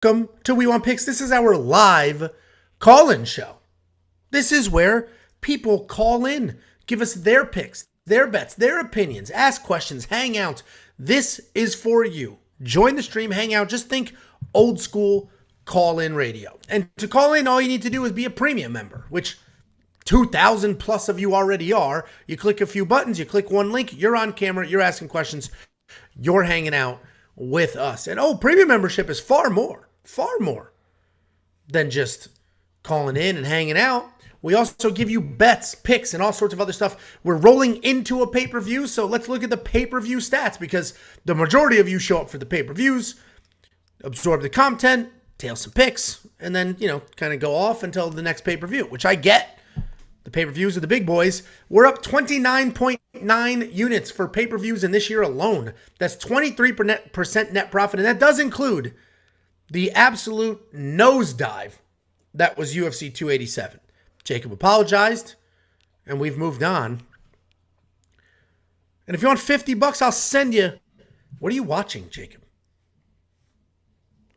Welcome to We Want Picks. This is our live call-in show. This is where people call in, give us their picks, their bets, their opinions, ask questions, hang out. This is for you. Join the stream, hang out. Just think old school call-in radio. And to call in, all you need to do is be a premium member, which 2,000 plus of you already are. You click a few buttons, you click one link, you're on camera, you're asking questions, you're hanging out with us. And premium membership is far more than just calling in and hanging out. We also give you bets, picks, and all sorts of other stuff. We're rolling into a pay-per-view, so let's look at the pay-per-view stats because the majority of you show up for the pay-per-views, absorb the content, tail some picks, and then, kind of go off until the next pay-per-view, which I get. The pay-per-views are the big boys. We're up 29.9 units for pay-per-views in this year alone. That's 23% net profit, and that does include the absolute nosedive that was UFC 287. Jacob apologized, and we've moved on. And if you want $50, I'll send you... What are you watching, Jacob?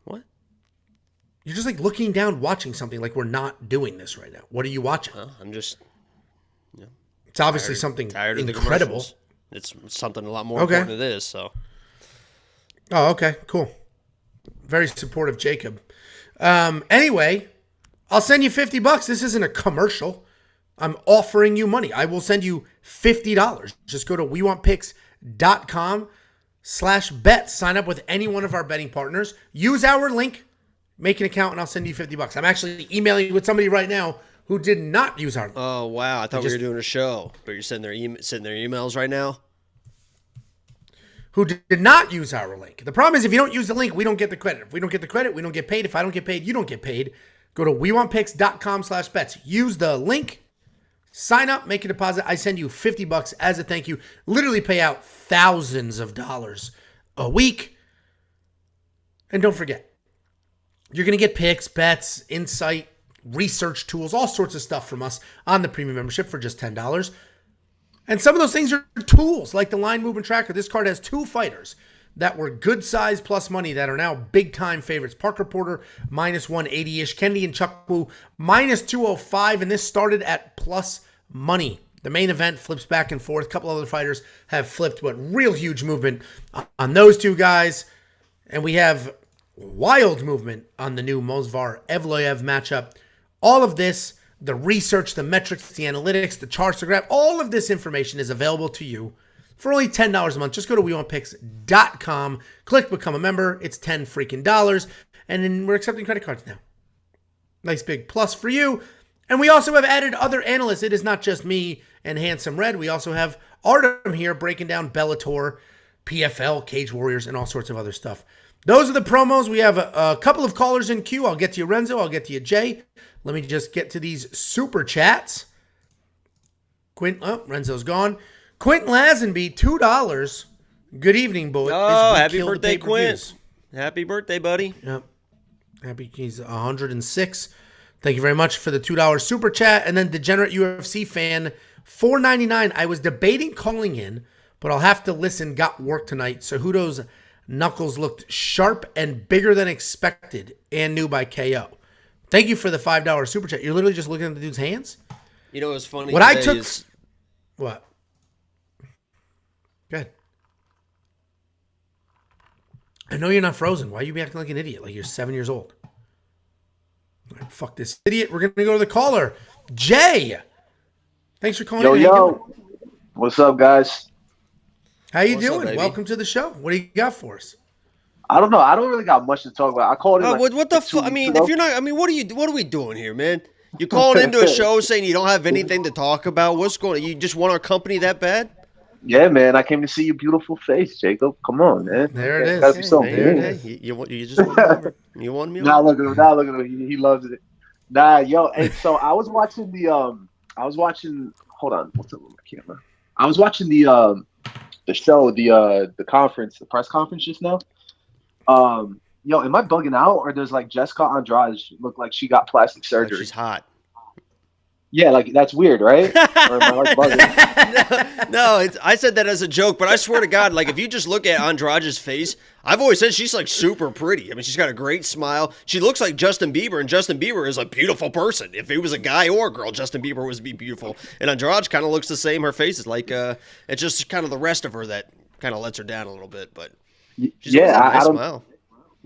What? You're just looking down, watching something like we're not doing this right now. What are you watching? I'm just... It's obviously something tired incredible. Of the it's something a lot more important than this, so... Oh, okay, cool. Very supportive, Jacob. Anyway... I'll send you $50. This isn't a commercial. I'm offering you money. I will send you $50. Just go to wewantpicks.com/bet. Sign up with any one of our betting partners. Use our link. Make an account, and I'll send you $50. I'm actually emailing with somebody right now who did not use our link. Oh, wow. I thought we were doing a show, but you're sending their emails right now? Who did not use our link. The problem is if you don't use the link, we don't get the credit. If we don't get the credit, we don't get paid. If I don't get paid, you don't get paid. Go to wewantpicks.com/bets. Use the link, sign up, make a deposit. I send you $50 as a thank you. Literally pay out thousands of dollars a week. And don't forget, you're going to get picks, bets, insight, research tools, all sorts of stuff from us on the premium membership for just $10. And some of those things are tools, like the line movement tracker. This card has 2 fighters that were good size plus money that are now big-time favorites. Parker Porter, minus 180-ish. Kennedy and Chukwu, minus 205. And this started at plus money. The main event flips back and forth. A couple other fighters have flipped, but real huge movement on those 2 guys. And we have wild movement on the new Movsar-Evloev matchup. All of this, the research, the metrics, the analytics, the charts, the graph, all of this information is available to you for only $10 a month. Just go to wewantpicks.com, click become a member. It's $10 freaking dollars. And then we're accepting credit cards now. Nice big plus for you. And we also have added other analysts. It is not just me and Handsome Red. We also have Artem here breaking down Bellator, PFL, Cage Warriors, and all sorts of other stuff. Those are the promos. We have a couple of callers in queue. I'll get to you, Renzo. I'll get to you, Jay. Let me just get to these super chats. Renzo's gone. Quentin Lazenby, $2. Good evening, boy. Oh, happy birthday, Quint. Happy birthday, buddy. Yep. Happy. He's 106. Thank you very much for the $2 super chat. And then Degenerate UFC fan, $4.99. I was debating calling in, but I'll have to listen. Got work tonight. Cejudo's knuckles looked sharp and bigger than expected and new by KO. Thank you for the $5 super chat. You're literally just looking at the dude's hands? You know what's funny? What I took... What? Good. I know you're not frozen. Why are you acting like an idiot? Like you're 7 years old. All right, fuck this idiot. We're going to go to the caller. Jay. Thanks for calling in. Yo. What's up, guys? How you doing? Welcome to the show. What do you got for us? I don't know. I don't really got much to talk about. I called in. What the fuck? I mean, if you're not, I mean, what are we doing here, man? You calling into a show saying you don't have anything to talk about? What's going on? You just want our company that bad? Yeah, man. I came to see your beautiful face, Jacob. Come on, man. There it is. Gotta be something. You just want me. You want me? Now look at him. Now look at him. He loves it. Nah, yo. Hey, so I was watching the Hold on. What's up with my camera? I was watching the show, the conference, the press conference just now. Yo, am I bugging out, or does like Jessica Andrade look like she got plastic surgery? She's hot. Yeah, like that's weird, right? Or am I like bugging? No, I said that as a joke, but I swear to God, like if you just look at Andrade's face, I've always said she's like super pretty. I mean, she's got a great smile. She looks like Justin Bieber, and Justin Bieber is a beautiful person. If he was a guy or a girl, Justin Bieber would be beautiful. And Andrade kind of looks the same. Her face is like, it's just kind of the rest of her that kind of lets her down a little bit. But she's got a nice smile.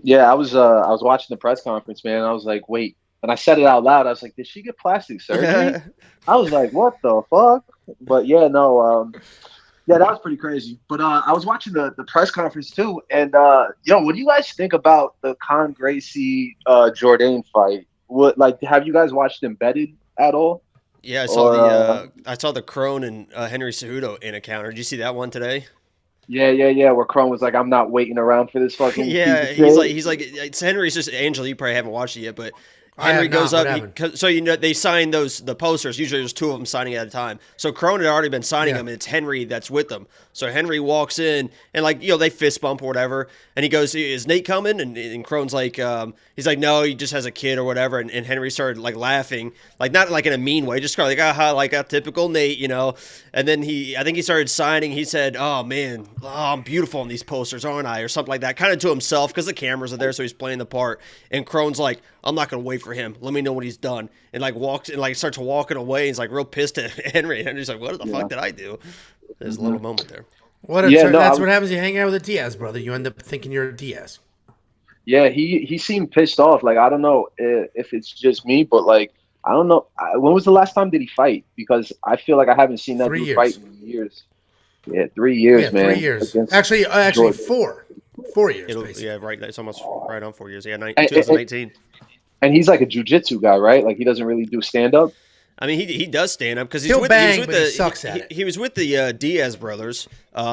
Yeah, I was watching the press conference, man. And I was like, wait. And I said it out loud. I was like, did she get plastic surgery? I was like, what the fuck? But yeah, no, yeah, that was pretty crazy. But I was watching the press conference too. And, what do you guys think about the Con Gracie Jourdain fight? Have you guys watched Embedded at all? Yeah, I saw the Crone and Henry Cejudo in encounter. Did you see that one today? Yeah. Where Crone was like, "I'm not waiting around for this fucking." Yeah, he's like, it's Henry's just Angela. You probably haven't watched it yet, but Henry goes up. So they sign the posters. Usually there's two of them signing at a time. So Crone had already been signing them, and it's Henry that's with them. So Henry walks in and they fist bump or whatever, and he goes, "Is Nate coming?" And Crone's like, he's like, "No, he just has a kid or whatever." And Henry started like laughing, like not like in a mean way, just kind of like aha, like a typical Nate, And then I think he started signing. He said, "Oh man, I'm beautiful on these posters, aren't I?" or something like that, kind of to himself because the cameras are there, so he's playing the part. And Crone's like, "I'm not gonna wait for him. Let me know when he's done." And like walks and like starts walking away. He's like real pissed at Henry. And Henry's like, "What the fuck did I do?" There's a little moment there. That's what happens. You hang out with a Diaz brother. You end up thinking you're a Diaz. Yeah, he seemed pissed off. Like, I don't know if it's just me, but like, I don't know. When was the last time did he fight? Because I feel like I haven't seen that dude fight in years. Yeah, 3 years, man. 3 years. Actually, 4. 4 years. Yeah, right. It's almost right on 4 years. Yeah, 2019. And he's like a jiu-jitsu guy, right? Like he doesn't really do stand-up. I mean, he does stand up because he sucks at it. He was with the Diaz brothers.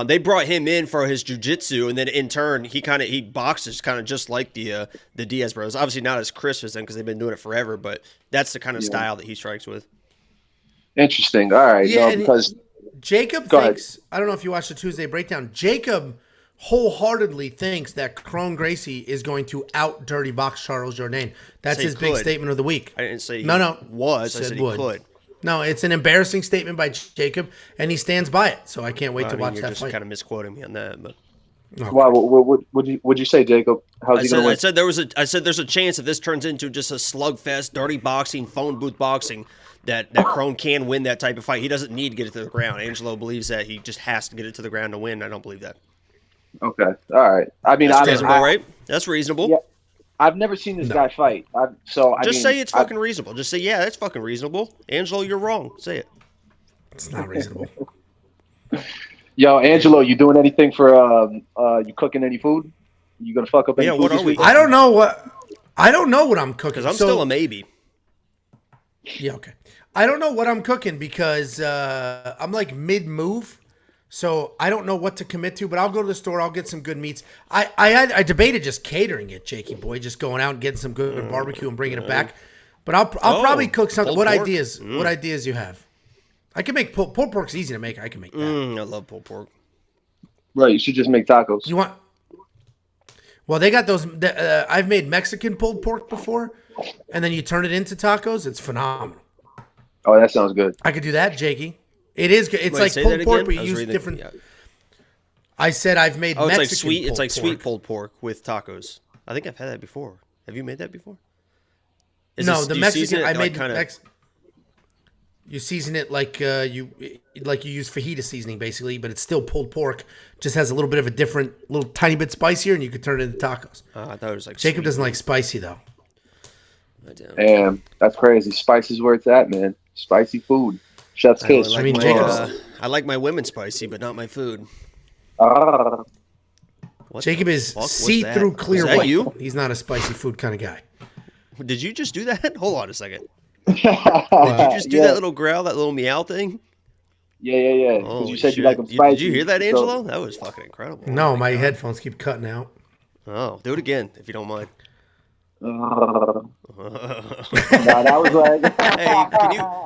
They brought him in for his jiu-jitsu, and then in turn, he boxes kind of just like the Diaz brothers. Obviously, not as crisp as them because they've been doing it forever, but that's the kind of style that he strikes with. Interesting. All right. Yeah, because Jacob thinks, I don't know if you watched the Tuesday breakdown, Jacob wholeheartedly thinks that Crone Gracie is going to out dirty box Charles Jourdain. That's his big statement of the week. I didn't say I said he could. No, it's an embarrassing statement by Jacob, and he stands by it. So I can't wait to watch that fight. You're just kind of misquoting me on that, but. Okay. Wow, what'd you say, Jacob? How's he going to win? I said there's a chance if this turns into just a slugfest, dirty boxing, phone booth boxing, that Crone can win that type of fight. He doesn't need to get it to the ground. Angelo believes that he just has to get it to the ground to win. I don't believe that. Okay, all right. I mean, that's reasonable, right? That's reasonable. Yeah, I've never seen this guy fight. Say it's fucking reasonable. Just say, yeah, that's fucking reasonable. Angelo, you're wrong. Say it. It's not reasonable. Yo, Angelo, you doing anything for you cooking any food? You gonna fuck up any food this week? I don't know what I'm cooking. Because I'm still a maybe. Yeah, okay. I don't know what I'm cooking because I'm like mid-move. So I don't know what to commit to, but I'll go to the store. I'll get some good meats. I debated just catering it, Jakey boy, just going out and getting some good barbecue and bringing it back. But I'll probably cook something. What ideas? What ideas you have? I can make pulled pork's easy to make. I can make that. I love pulled pork. Right, you should just make tacos. You want? Well, they got those. I've made Mexican pulled pork before, and then you turn it into tacos. It's phenomenal. Oh, that sounds good. I could do that, Jakey. It is good. It's like pulled pork, but you use different. Yeah. I said I've made Mexican. It's like sweet. It's like pork. Sweet pulled pork with tacos. I think I've had that before. Have you made that before? The Mexican I made. You season it like you use fajita seasoning basically, but it's still pulled pork. Just has a little bit of a different, little tiny bit spicier, and you could turn it into tacos. I thought it was like Jacob doesn't like spicy though. Damn, that's crazy. Spice is where it's at, man. Spicy food. Chef's kiss. I like my women spicy, but not my food. Jacob is see-through clear white. You? He's not a spicy food kind of guy. Did you just do that? Hold on a second. Did you just do that little growl, that little meow thing? Yeah. You said you like them spicy. Did you hear that, Angelo? That was fucking incredible. No, my headphones keep cutting out. Oh, do it again if you don't mind. That was like. Hey,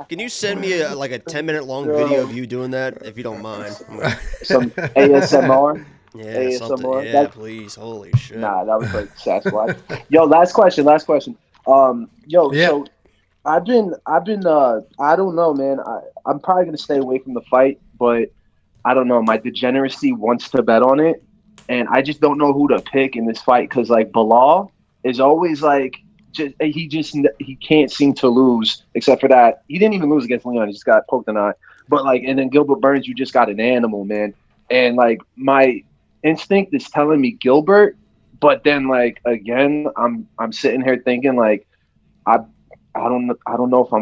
can you send me a 10-minute long video of you doing that if you don't mind? Some ASMR. Yeah, ASMR. Yeah, please. Holy shit. Nah, that was like Sasquatch. Yo, last question. So I've been I don't know, man. I'm probably gonna stay away from the fight, but I don't know. My degeneracy wants to bet on it, and I just don't know who to pick in this fight because like Bilal is always like he can't seem to lose except for that he didn't even lose against Leon. He just got poked in the eye. But like, and then Gilbert Burns, you just got an animal, man. And like my instinct is telling me Gilbert, but then like again, I'm sitting here thinking like I don't know if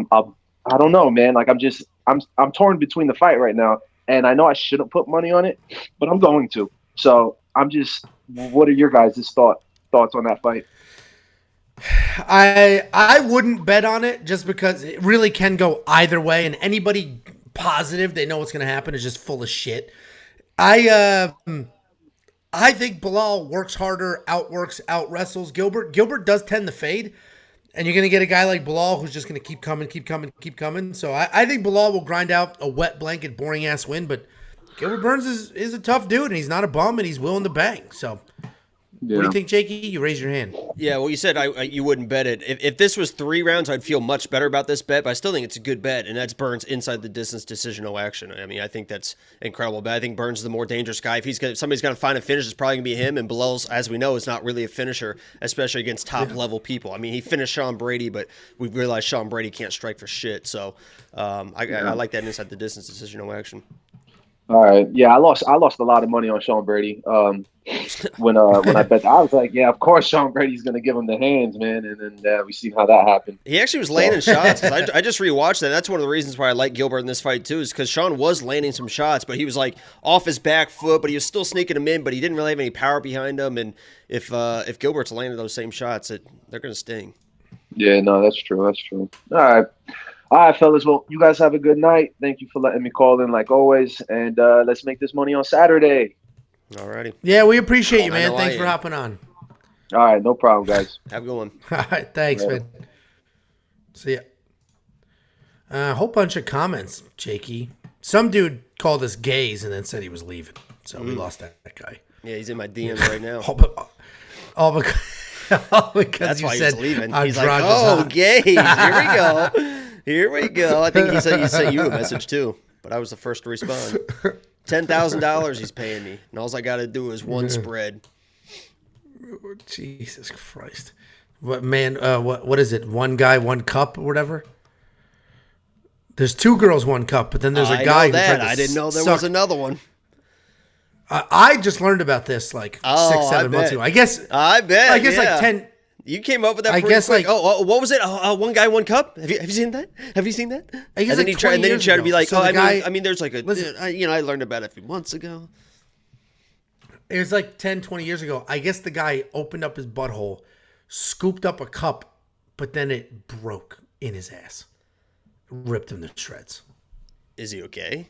I don't know, man. Like I'm torn between the fight right now, and I know I shouldn't put money on it, but I'm going to. So I'm just. What are your guys' thoughts on that fight? I wouldn't bet on it just because it really can go either way, and anybody positive they know what's going to happen is just full of shit. I think Bilal works harder, outworks, out wrestles Gilbert. Gilbert does tend to fade. And you're going to get a guy like Bilal who's just going to keep coming. So I think Bilal will grind out a wet blanket, boring-ass win. But Gilbert Burns is a tough dude, and he's not a bum, and he's willing to bang. So what do you think, Jakey? You raise your hand. Yeah, well, you said you wouldn't bet it. If this was 3 rounds, I'd feel much better about this bet, but I still think it's a good bet, and that's Burns inside the distance, decision, no action. I mean, I think that's incredible, but I think Burns is the more dangerous guy. If somebody's going to find a finish, it's probably going to be him, and Bilal's, as we know, is not really a finisher, especially against top-level people. I mean, he finished Sean Brady, but we've realized Sean Brady can't strike for shit, so I like that inside the distance, decision, no action. All right, yeah, I lost a lot of money on Sean Brady. When I bet, I was like, yeah, of course Sean Brady's gonna give him the hands, man, and then we seen how that happened. He actually was landing shots. I just rewatched that. That's one of the reasons why I like Gilbert in this fight too, is because Sean was landing some shots, but he was like off his back foot, but he was still sneaking them in, but he didn't really have any power behind him. And if Gilbert's landing those same shots, they're gonna sting. Yeah, no, that's true. All right, fellas. Well, you guys have a good night. Thank you for letting me call in, like always, and let's make this money on Saturday. Alrighty. Yeah, we appreciate you, man. Thanks for hopping on. All right, no problem, guys. Have a good one. All right, thanks, man. See ya. A whole bunch of comments, Jakey. Some dude called us gays and then said he was leaving, so we lost that guy. Yeah, he's in my DMs right now. all because that's you why said he's leaving. He's like, oh, gays. Here we go. Here we go. I think he sent you a message too, but I was the first to respond. $10,000 he's paying me, and all I got to do is one spread. Jesus Christ! What man? What is it? One guy, one cup, or whatever. There's 2 girls, 1 cup, but then there's a guy. I didn't know there was another one. I just learned about this like 6-7 months ago. I guess like 10. You came up with that. I guess quick. What was it? One guy, one cup. Have you seen that? Have you seen that? I guess and then he tried to be like, so I mean, there's like a, I learned about it a few months ago. It was like 10, 20 years ago. I guess the guy opened up his butthole, scooped up a cup, but then it broke in his ass, ripped him to shreds. Is he okay?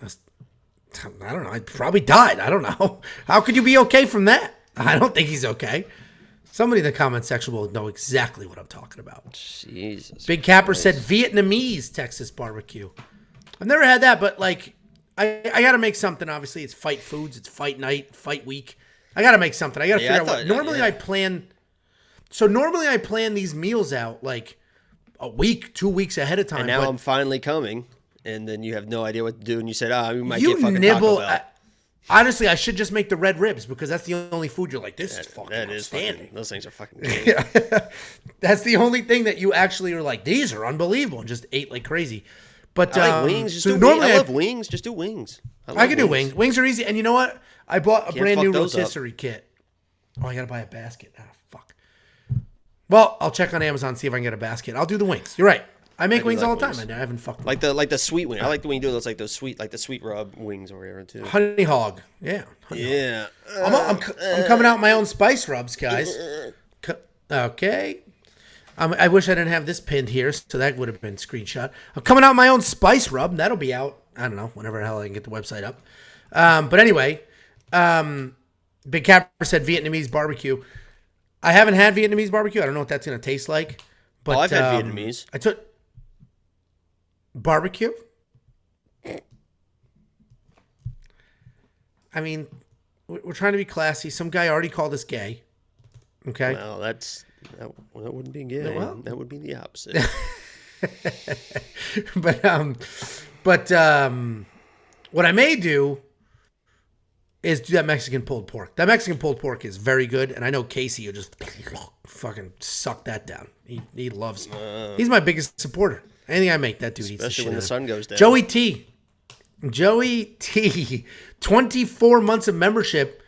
I don't know. He probably died. I don't know. How could you be okay from that? I don't think he's okay. Somebody in the comment section will know exactly what I'm talking about. Jesus. Big Capper said Vietnamese Texas barbecue. I've never had that, but like, I got to make something. Obviously, it's fight foods. It's fight night, fight week. I got to make something. I got to figure out what. Normally, I plan. So normally, I plan these meals out like a week, 2 weeks ahead of time. And now I'm finally coming, and then you have no idea what to do, and you said, we might you get fucking nibble. Taco Bell. Honestly, I should just make the red ribs because that's the only food you're like, this is fucking outstanding. Those things are fucking good. That's the only thing that you actually are like, these are unbelievable, and just ate like crazy. But I like wings. Just do wings. I love wings. Just do wings. I can do wings. Wings are easy. And you know what? I bought a brand new rotisserie kit. Oh, I got to buy a basket. Fuck. Well, I'll check on Amazon, see if I can get a basket. I'll do the wings. You're right. I make wings all the time. I haven't fucked like the sweet wing. I like the when you do those like the sweet rub wings or whatever too. Honey hog, yeah. Hog. I'm coming out with my own spice rubs, guys. Okay. I wish I didn't have this pinned here, so that would have been screenshot. I'm coming out with my own spice rub. That'll be out. I don't know, whenever the hell I can get the website up. But anyway, Big Capper said Vietnamese barbecue. I haven't had Vietnamese barbecue. I don't know what that's gonna taste like. But I've had Vietnamese. I took. Barbecue? I mean, we're trying to be classy. Some guy already called us gay. Okay? Well, that wouldn't be gay. Well, that would be the opposite. but what I may do is do that Mexican pulled pork. That Mexican pulled pork is very good, and I know Casey will just fucking suck that down. He loves it. He's my biggest supporter. Anything I make, that dude eats. Especially when the sun goes down. Joey T, 24 months of membership.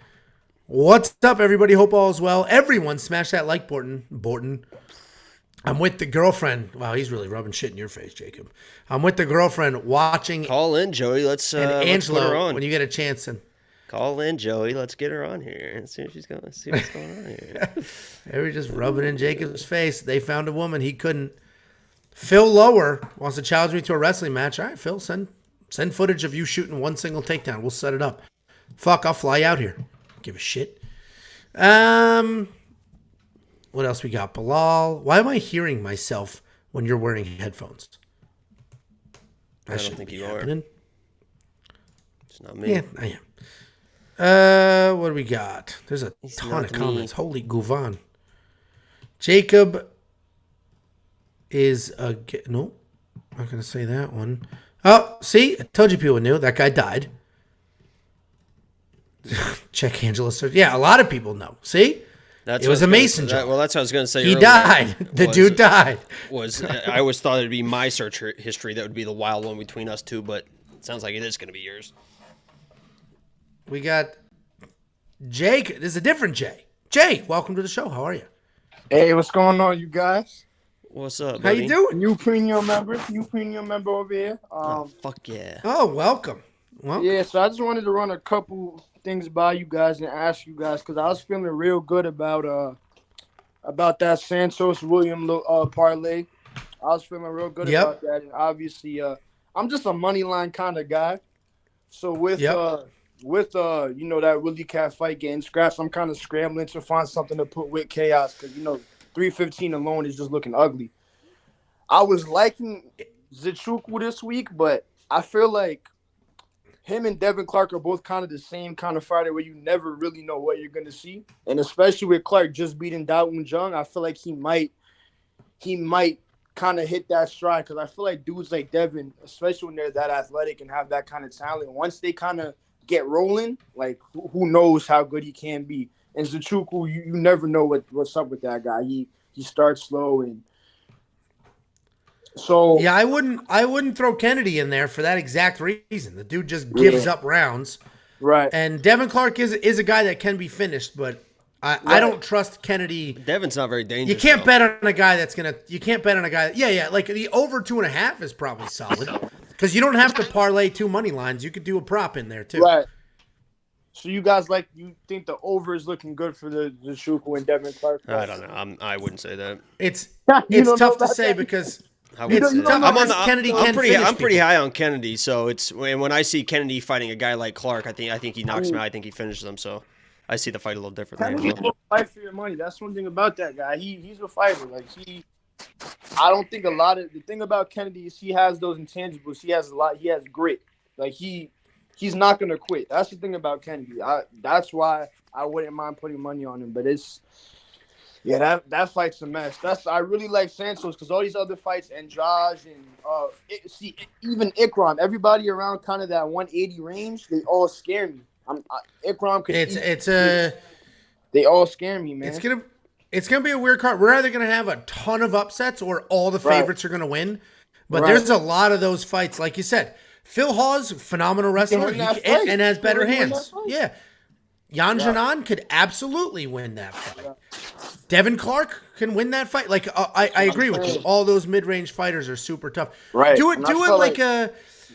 What's up, everybody? Hope all is well. Everyone, smash that like button. I'm with the girlfriend. Wow, he's really rubbing shit in your face, Jacob. I'm with the girlfriend watching. Call in, Joey. Let's Angelo, put her on. when you get a chance. And call in, Joey. Let's get her on here and see if she's going. See what's going on here. They were just rubbing in Jacob's face. They found a woman he couldn't. Phil Lower wants to challenge me to a wrestling match. All right, Phil, send footage of you shooting one single takedown. We'll set it up. Fuck, I'll fly out here. Give a shit. What else we got? Bilal. Why am I hearing myself when you're wearing headphones? I don't think you are. It's not me. Yeah, I am. What do we got? There's a ton of comments. Me. Holy Guvan. Jacob is a... No, I'm not going to say that one. Oh, see? I told you people knew. That guy died. Check Angela. Yeah, a lot of people know. See? It was a mason jar. Well, that's what I was going to say. He died. The dude died. I always thought it'd be my search history that would be the wild one between us two, but it sounds like it is going to be yours. We got Jake. This is a different Jay. Jay, welcome to the show. How are you? Hey, what's going on, you guys? What's up, buddy? How you doing? New premium member over here. Fuck yeah. Oh, welcome. Yeah, so I just wanted to run a couple things by you guys and ask you guys because I was feeling real good about that Santos William parlay. I was feeling real good about that, and obviously I'm just a money line kind of guy. So with that Willie Cat fight getting scratched, I'm kind of scrambling to find something to put with Chaos because 315 alone is just looking ugly. I was liking Zhalgas this week, but I feel like him and Devin Clark are both kind of the same kind of fighter where you never really know what you're going to see. And especially with Clark just beating Dawoon Jung, I feel like he might kind of hit that stride because I feel like dudes like Devin, especially when they're that athletic and have that kind of talent, once they kind of get rolling, like who knows how good he can be. And Zhalgas, you never know what's up with that guy. He starts slow and so yeah, I wouldn't throw Kennedy in there for that exact reason. The dude just gives up rounds. Right. And Devin Clark is a guy that can be finished, but I don't trust Kennedy. Devin's not very dangerous. You can't bet on a guy that's gonna. You can't bet on a guy. Yeah. Like the over 2.5 is probably solid because you don't have to parlay 2 money lines. You could do a prop in there too. Right. So you guys you think the over is looking good for the Zhalgas and Devin Clark? I don't know. I wouldn't say that. It's tough to say because. I'm pretty high on Kennedy, so it's when I see Kennedy fighting a guy like Clark, I think he knocks him out. I think he finishes him. So I see the fight a little differently. Kennedy will fight for your money. That's one thing about that guy. He's a fighter. Like I don't think the thing about Kennedy is he has those intangibles. He has he has grit. Like he's not gonna quit. That's the thing about Kennedy. That's why I wouldn't mind putting money on him. But yeah, that fight's a mess. I really like Santos because all these other fights, Andrade and even Ikram, everybody around kind of that 180 range, they all scare me. Ikram could. They all scare me, man. It's gonna be a weird card. We're either gonna have a ton of upsets or all the favorites are gonna win. But there's a lot of those fights, like you said. Phil Hawes, phenomenal wrestler, and has better hands. Yeah. Yan Janan could absolutely win that fight. Devin Clark can win that fight. Like I agree with you. All those mid-range fighters are super tough. Right. Do it like a.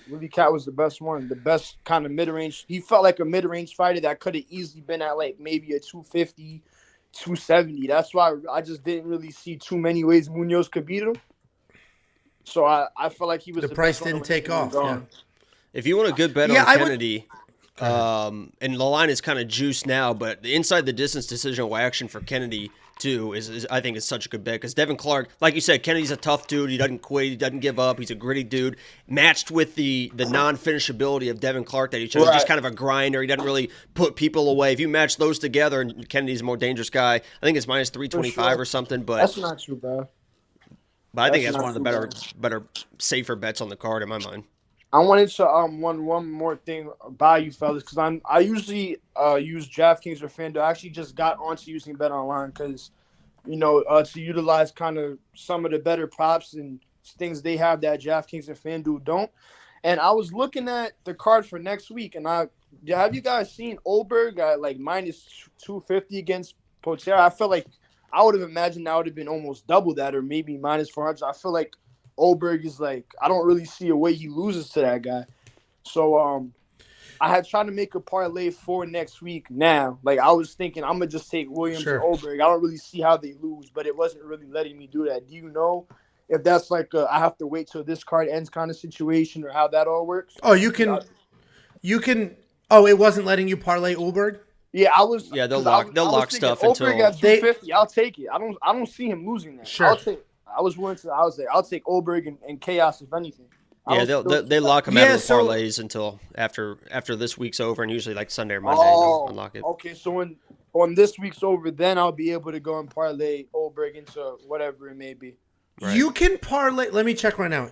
Willie Cat was the best one, the best kind of mid-range. He felt like a mid-range fighter that could have easily been at like maybe a 250, 270. That's why I just didn't really see too many ways Munoz could beat him. So I felt like he was the price didn't take off. Yeah. If you want a good bet on Kennedy. And the line is kind of juiced now, but the inside the distance decisional action for Kennedy too is I think is such a good bet because Devin Clark, like you said, Kennedy's a tough dude. He doesn't quit. He doesn't give up. He's a gritty dude. Matched with the non-finishability of Devin Clark that he shows, just kind of a grinder. He doesn't really put people away. If you match those together, and Kennedy's a more dangerous guy, I think it's minus 325 or something. But that's not too bad. But I think that's one of the better, safer bets on the card in my mind. I wanted to one more thing by you fellas, because I usually use DraftKings or FanDuel. I actually just got onto using Bet Online because, to utilize kind of some of the better props and things they have that DraftKings and FanDuel don't. And I was looking at the card for next week, and have you guys seen Oberg at like minus 250 against Potera? I felt like I would have imagined that would have been almost double that, or maybe minus 400. I feel like Oberg is like, I don't really see a way he loses to that guy. So I had tried to make a parlay for next week now. Like, I was thinking I'm going to just take Williams and Oberg. I don't really see how they lose, but it wasn't really letting me do that. Do you know if that's like I have to wait till this card ends kind of situation, or how that all works? Oh, you can. Oh, it wasn't letting you parlay Oberg? Yeah, I was. Yeah, they'll lock stuff until Oberg at 250. I'll take it. I don't see him losing that. Sure. I'll take. I was like, I'll take Oberg and Chaos if anything. Yeah, they lock them out of the parlays until after this week's over, and usually like Sunday or Monday they'll unlock it. Okay, so on this week's over, then I'll be able to go and parlay Oberg into whatever it may be. Right. You can parlay. Let me check right now.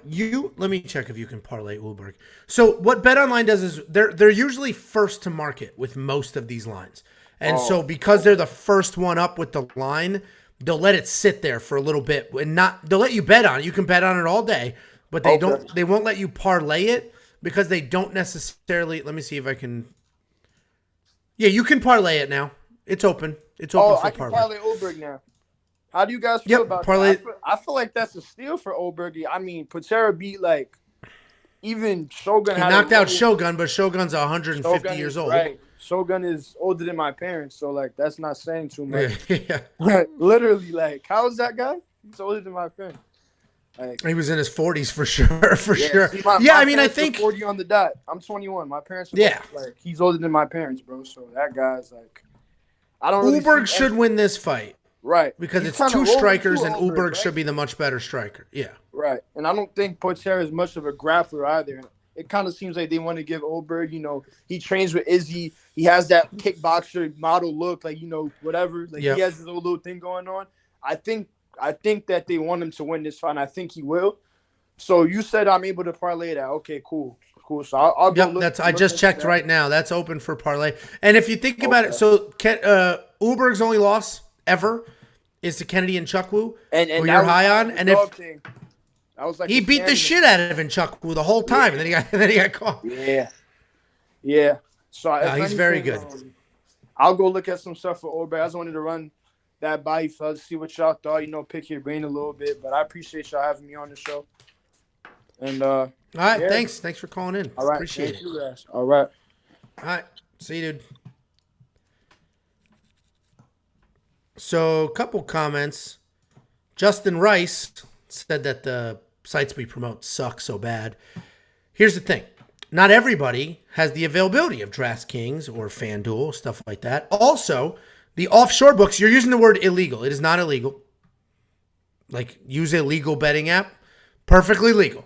Let me check if you can parlay Oberg. So what BetOnline does is they're usually first to market with most of these lines, and so because they're the first one up with the line, they'll let it sit there for a little bit, and they'll let you bet on it. You can bet on it all day, but they won't let you parlay it because they don't necessarily. Let me see if I can. Yeah, you can parlay it now. It's open. It's open for I can parlay Oberg now. How do you guys feel about parlay. that? I feel like that's a steal for Oberg. I mean, Potera beat like even Shogun. He knocked out Shogun, but Shogun's 150 years old. Right. Shogun is older than my parents, so like that's not saying too much. Yeah. Literally, like, how is that guy? He's older than my parents. Like, he was in his 40s for sure. Sure. See, I mean, I think 40 on the dot. I'm 21. My parents are like, he's older than my parents, bro. So that guy's like, I don't really Uberg should win this fight. Right. Because it's two strikers, and Uberg should be the much better striker. Yeah. Right. And I don't think Potera is much of a grappler either. It kind of seems like they want to give Oberg, he trains with Izzy. He has that kickboxer model look, like, whatever. Like, he has his little thing going on. I think that they want him to win this fight, and I think he will. So you said I'm able to parlay that. Okay, cool. So I'll go look. I just checked right now. That's open for parlay. And if you think about it, so Uberg's only loss ever is to Kennedy and Chukwu, who you're high on. And I was like, he beat the shit out of Nchukwu the whole time, and then he got caught. Yeah. So he's very good. I'll go look at some stuff for Oberg. I just wanted to run that by you fellas, see what y'all thought. Pick your brain a little bit. But I appreciate y'all having me on the show. And all right, thanks for calling in. All right, appreciate it. You guys. All right, see you, dude. So, a couple comments. Justin Rice said that the sites we promote suck so bad. Here's the thing. Not everybody has the availability of DraftKings or FanDuel, stuff like that. Also, the offshore books, you're using the word illegal. It is not illegal. Like, use a legal betting app. Perfectly legal.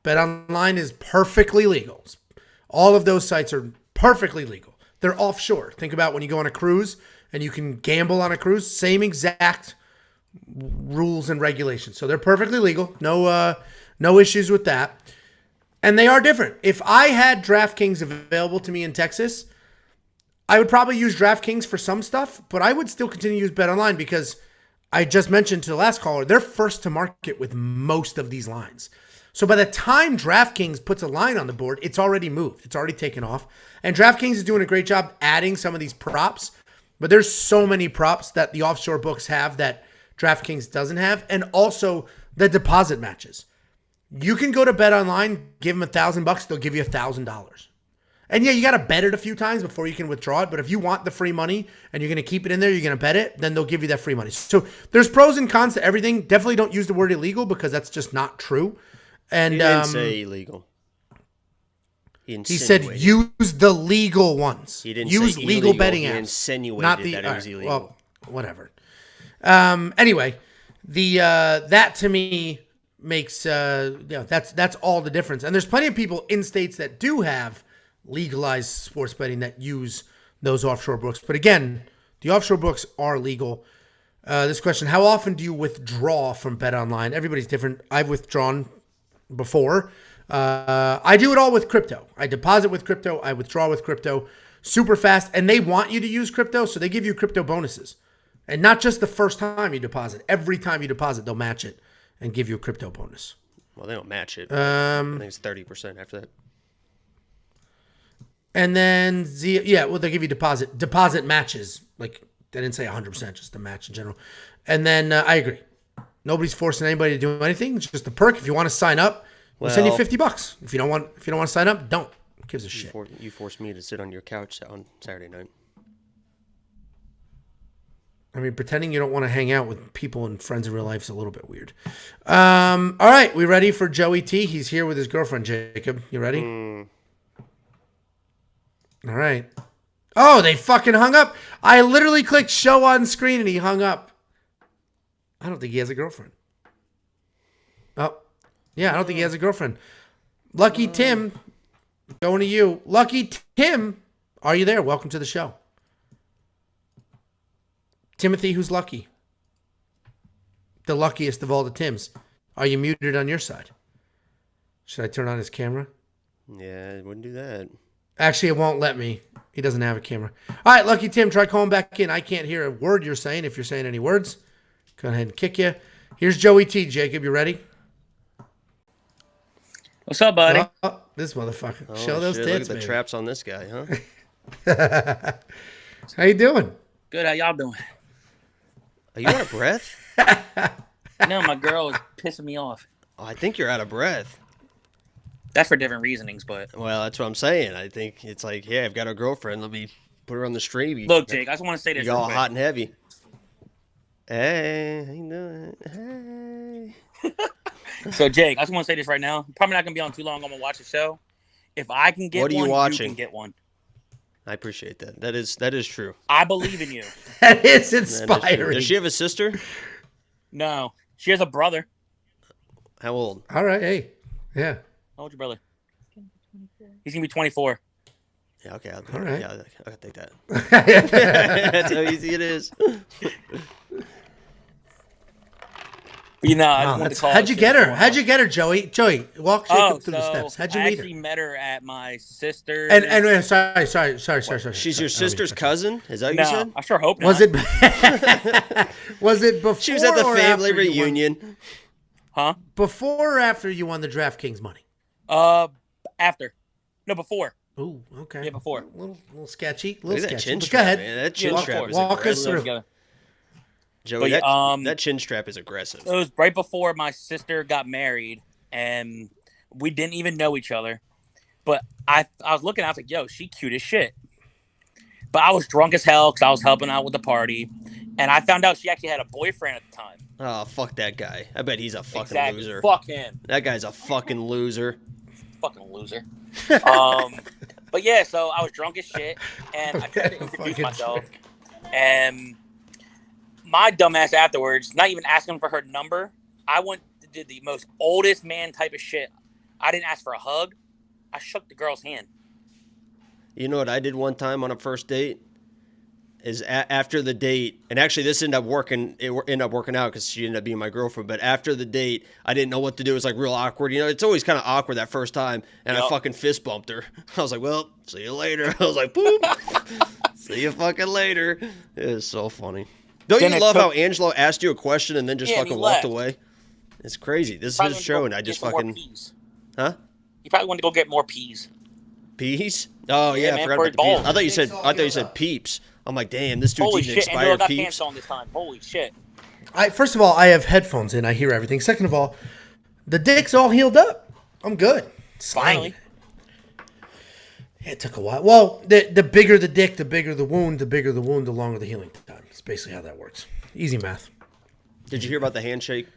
BetOnline is perfectly legal. All of those sites are perfectly legal. They're offshore. Think about when you go on a cruise and you can gamble on a cruise. Same exact rules and regulations. So they're perfectly legal. No issues with that. And they are different. If I had DraftKings available to me in Texas, I would probably use DraftKings for some stuff, but I would still continue to use BetOnline because I just mentioned to the last caller, they're first to market with most of these lines. So by the time DraftKings puts a line on the board, it's already moved. It's already taken off. And DraftKings is doing a great job adding some of these props, but there's so many props that the offshore books have that DraftKings doesn't have, and also the deposit matches. You can go to BetOnline, give them $1,000, they'll give you $1,000. And yeah, you got to bet it a few times before you can withdraw it. But if you want the free money and you're going to keep it in there, you're going to bet it, then they'll give you that free money. So there's pros and cons to everything. Definitely don't use the word illegal because that's just not true. And he didn't say illegal. He said use the legal ones. He didn't use say legal illegal. betting He apps. insinuated not that it was illegal. Well, whatever. Anyway, that to me makes that's all the difference. And there's plenty of people in states that do have legalized sports betting that use those offshore books. But again, the offshore books are legal. This question: how often do you withdraw from BetOnline? Everybody's different. I've withdrawn before. I do it all with crypto. I deposit with crypto. I withdraw with crypto. Super fast, and they want you to use crypto, so they give you crypto bonuses, and not just the first time you deposit. Every time you deposit, they'll match it and give you a crypto bonus. Well, they don't match it. I think it's 30% after that. And then they give you deposit matches. Like, they didn't say 100%, just the match in general. And then I agree. Nobody's forcing anybody to do anything. It's just a perk. If you want to sign up, we'll send you $50. If you don't want to sign up, don't. Who gives a shit? You forced me to sit on your couch on Saturday night. I mean, pretending you don't want to hang out with people and friends in real life is a little bit weird. All right, we ready for Joey T? He's here with his girlfriend, Jacob. You ready? All right. Oh, they fucking hung up. I literally clicked show on screen and he hung up. I don't think he has a girlfriend. Oh, yeah, I don't think he has a girlfriend. Lucky Tim, going to you. Lucky Tim, are you there? Welcome to the show. Timothy, who's lucky? The luckiest of all the Tims. Are you muted on your side? Should I turn on his camera? Yeah, I wouldn't do that. Actually, it won't let me. He doesn't have a camera. All right, Lucky Tim, try calling back in. I can't hear a word you're saying. If you're saying any words, go ahead and kick you. Here's Joey T. Jacob, you ready? What's up, buddy? Oh, this motherfucker. Oh, Show those shit, tits, look at the baby. traps on this guy, huh? How you doing? Good. How y'all doing? Are you out of breath? No, my girl is pissing me off. Oh, I think you're out of breath. That's for different reasonings, but Well, that's what I'm saying. I think it's like, yeah, I've got a girlfriend. Let me put her on the stream. look, Jake, I just want to say this. You're real all quick. hot and heavy. Hey, how you doing? Hey. So, Jake, I just want to say this right now. Probably not gonna be on too long. I'm gonna watch the show. If I can get What are you one, watching? you can get one. I appreciate that. That is true. I believe in you. That is That is true. inspiring. Does she have a sister? No, she has a brother. How old? All right, hey. Yeah. How old's your brother? He's gonna be 24. Yeah, okay. All right. Yeah, I'll take that. That's how easy it is. But, you know, I Wow, just wanted to that's- call. how'd you get her? How'd you get her, Joey? Joey, walk Jacob through the so steps. How'd you I meet actually her? met her at my sister's. And sorry. She's your Sorry. sister's cousin? Is that what no, you said? I sure hope not. Was it? Was it before? She was at the or family after you won- reunion. Huh? Before or after you won the DraftKings money? After. No, before. Ooh, okay. Yeah, before. A little sketchy. Look at that sketchy. chin But strap, go ahead. man. That chin Yeah, strap is walk us aggressive. through. Together. Joey, But, that chin strap is aggressive. It was right before my sister got married, and we didn't even know each other. But I was looking, I was like, yo, she cute as shit. But I was drunk as hell because I was helping out with the party. And I found out she actually had a boyfriend at the time. Oh, fuck that guy. I bet he's a fucking Exactly. loser. Fuck him. That guy's a fucking loser. Fucking loser. But yeah, so I was drunk as shit, and I tried to introduce Fucking myself. And my dumbass afterwards, not even asking for her number, I went to do the most oldest man type of shit. I didn't ask for a hug. I shook the girl's hand. You know what I did one time on a first date? Is after the date, and actually this ended up working. It ended up working out because she ended up being my girlfriend. But after the date, I didn't know what to do. It was like real awkward. You know, it's always kind of awkward that first time. And I Yep. fucking fist bumped her. I was like, "Well, see you later." I was like, "Boop, see you fucking later." It was so funny. Don't Then you it love took- how Angelo asked you a question and then just Yeah, and fucking he walked left. away? It's crazy. This is Probably his went to show, go and I just get some more fucking peas. huh? He probably wanted to go get more peas. Peas? Oh yeah, Yeah, I man, forgot for about his the peas. balls. I thought you said It's all I thought you healed said up. peeps. I'm like, damn, this dude's Holy eating shit, Angelo expired got peeps. pants on this time. Holy shit. First of all, I have headphones in. I hear everything. Second of all, the dick's all healed up. I'm good. Finally. Yeah, it took a while. Well, the bigger the dick, the bigger the wound. The bigger the wound, the longer the healing time. It's basically how that works. Easy math. Did you hear about the handshake?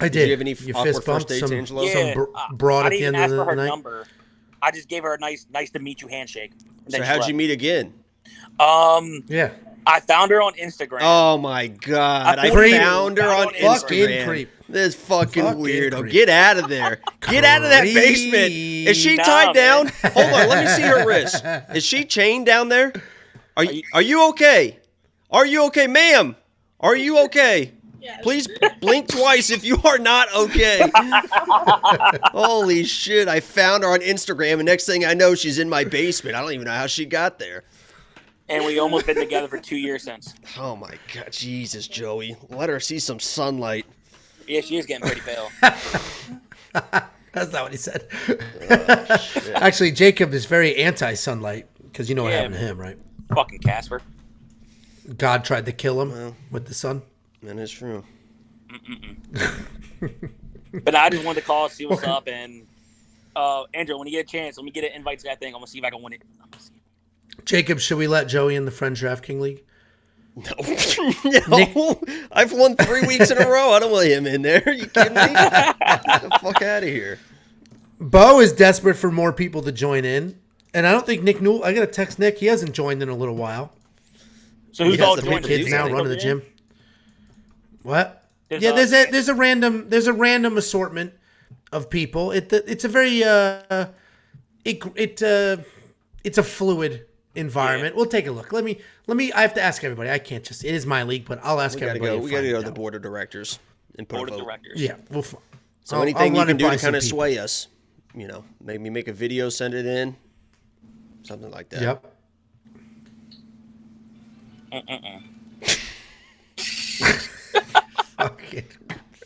I did. you have any You awkward fist first bumped dates, some, Angelo? Yeah, some broad I at the didn't end even ask of for the her night. number. I just gave her a nice to meet you handshake. And So then she how'd left. you meet again? Yeah. I found her on Instagram. Oh my god! I Creep. found her on Fucking Instagram. creep. This fucking Fucking weirdo. creep. Get out of there. Get out of that basement. Is she Nah, tied down? man. Hold on. Let me see her wrist. Is she chained down there? Are you okay? Are you okay, ma'am? Are you okay? Yes. Please blink twice if you are not okay. Holy shit. I found her on Instagram, and next thing I know, she's in my basement. I don't even know how she got there. And we almost been together for 2 years since. Oh, my God. Jesus, Joey. Let her see some sunlight. Yeah, she is getting pretty pale. That's not what he said. Actually, Jacob is very anti-sunlight because you know what happened to him, right? Fucking Casper. God tried to kill him with the sun. That is true. But I just wanted to call, see what's up, and Andrew, when you get a chance, let me get an invite to that thing. I'm gonna see if I can win it. Jacob, should we let Joey in the Friends DraftKings League? No. I've won 3 weeks in a row. I don't want him in there. You kidding me? Get the fuck out of here. Bo is desperate for more people to join in, and I don't think Nick Newell. I gotta text Nick. He hasn't joined in a little while. So who's He has all the joining? Kids now running the gym. What? There's There's a random assortment of people. It's a very it's a fluid environment. We'll take a look. Let me. I have to ask everybody. I can't just. It is my league, but I'll ask everybody. We gotta go to the board of directors and put board a of vote. directors. Yeah. So anything you can do to kind of sway us, maybe make a video, send it in, something like that. Yep.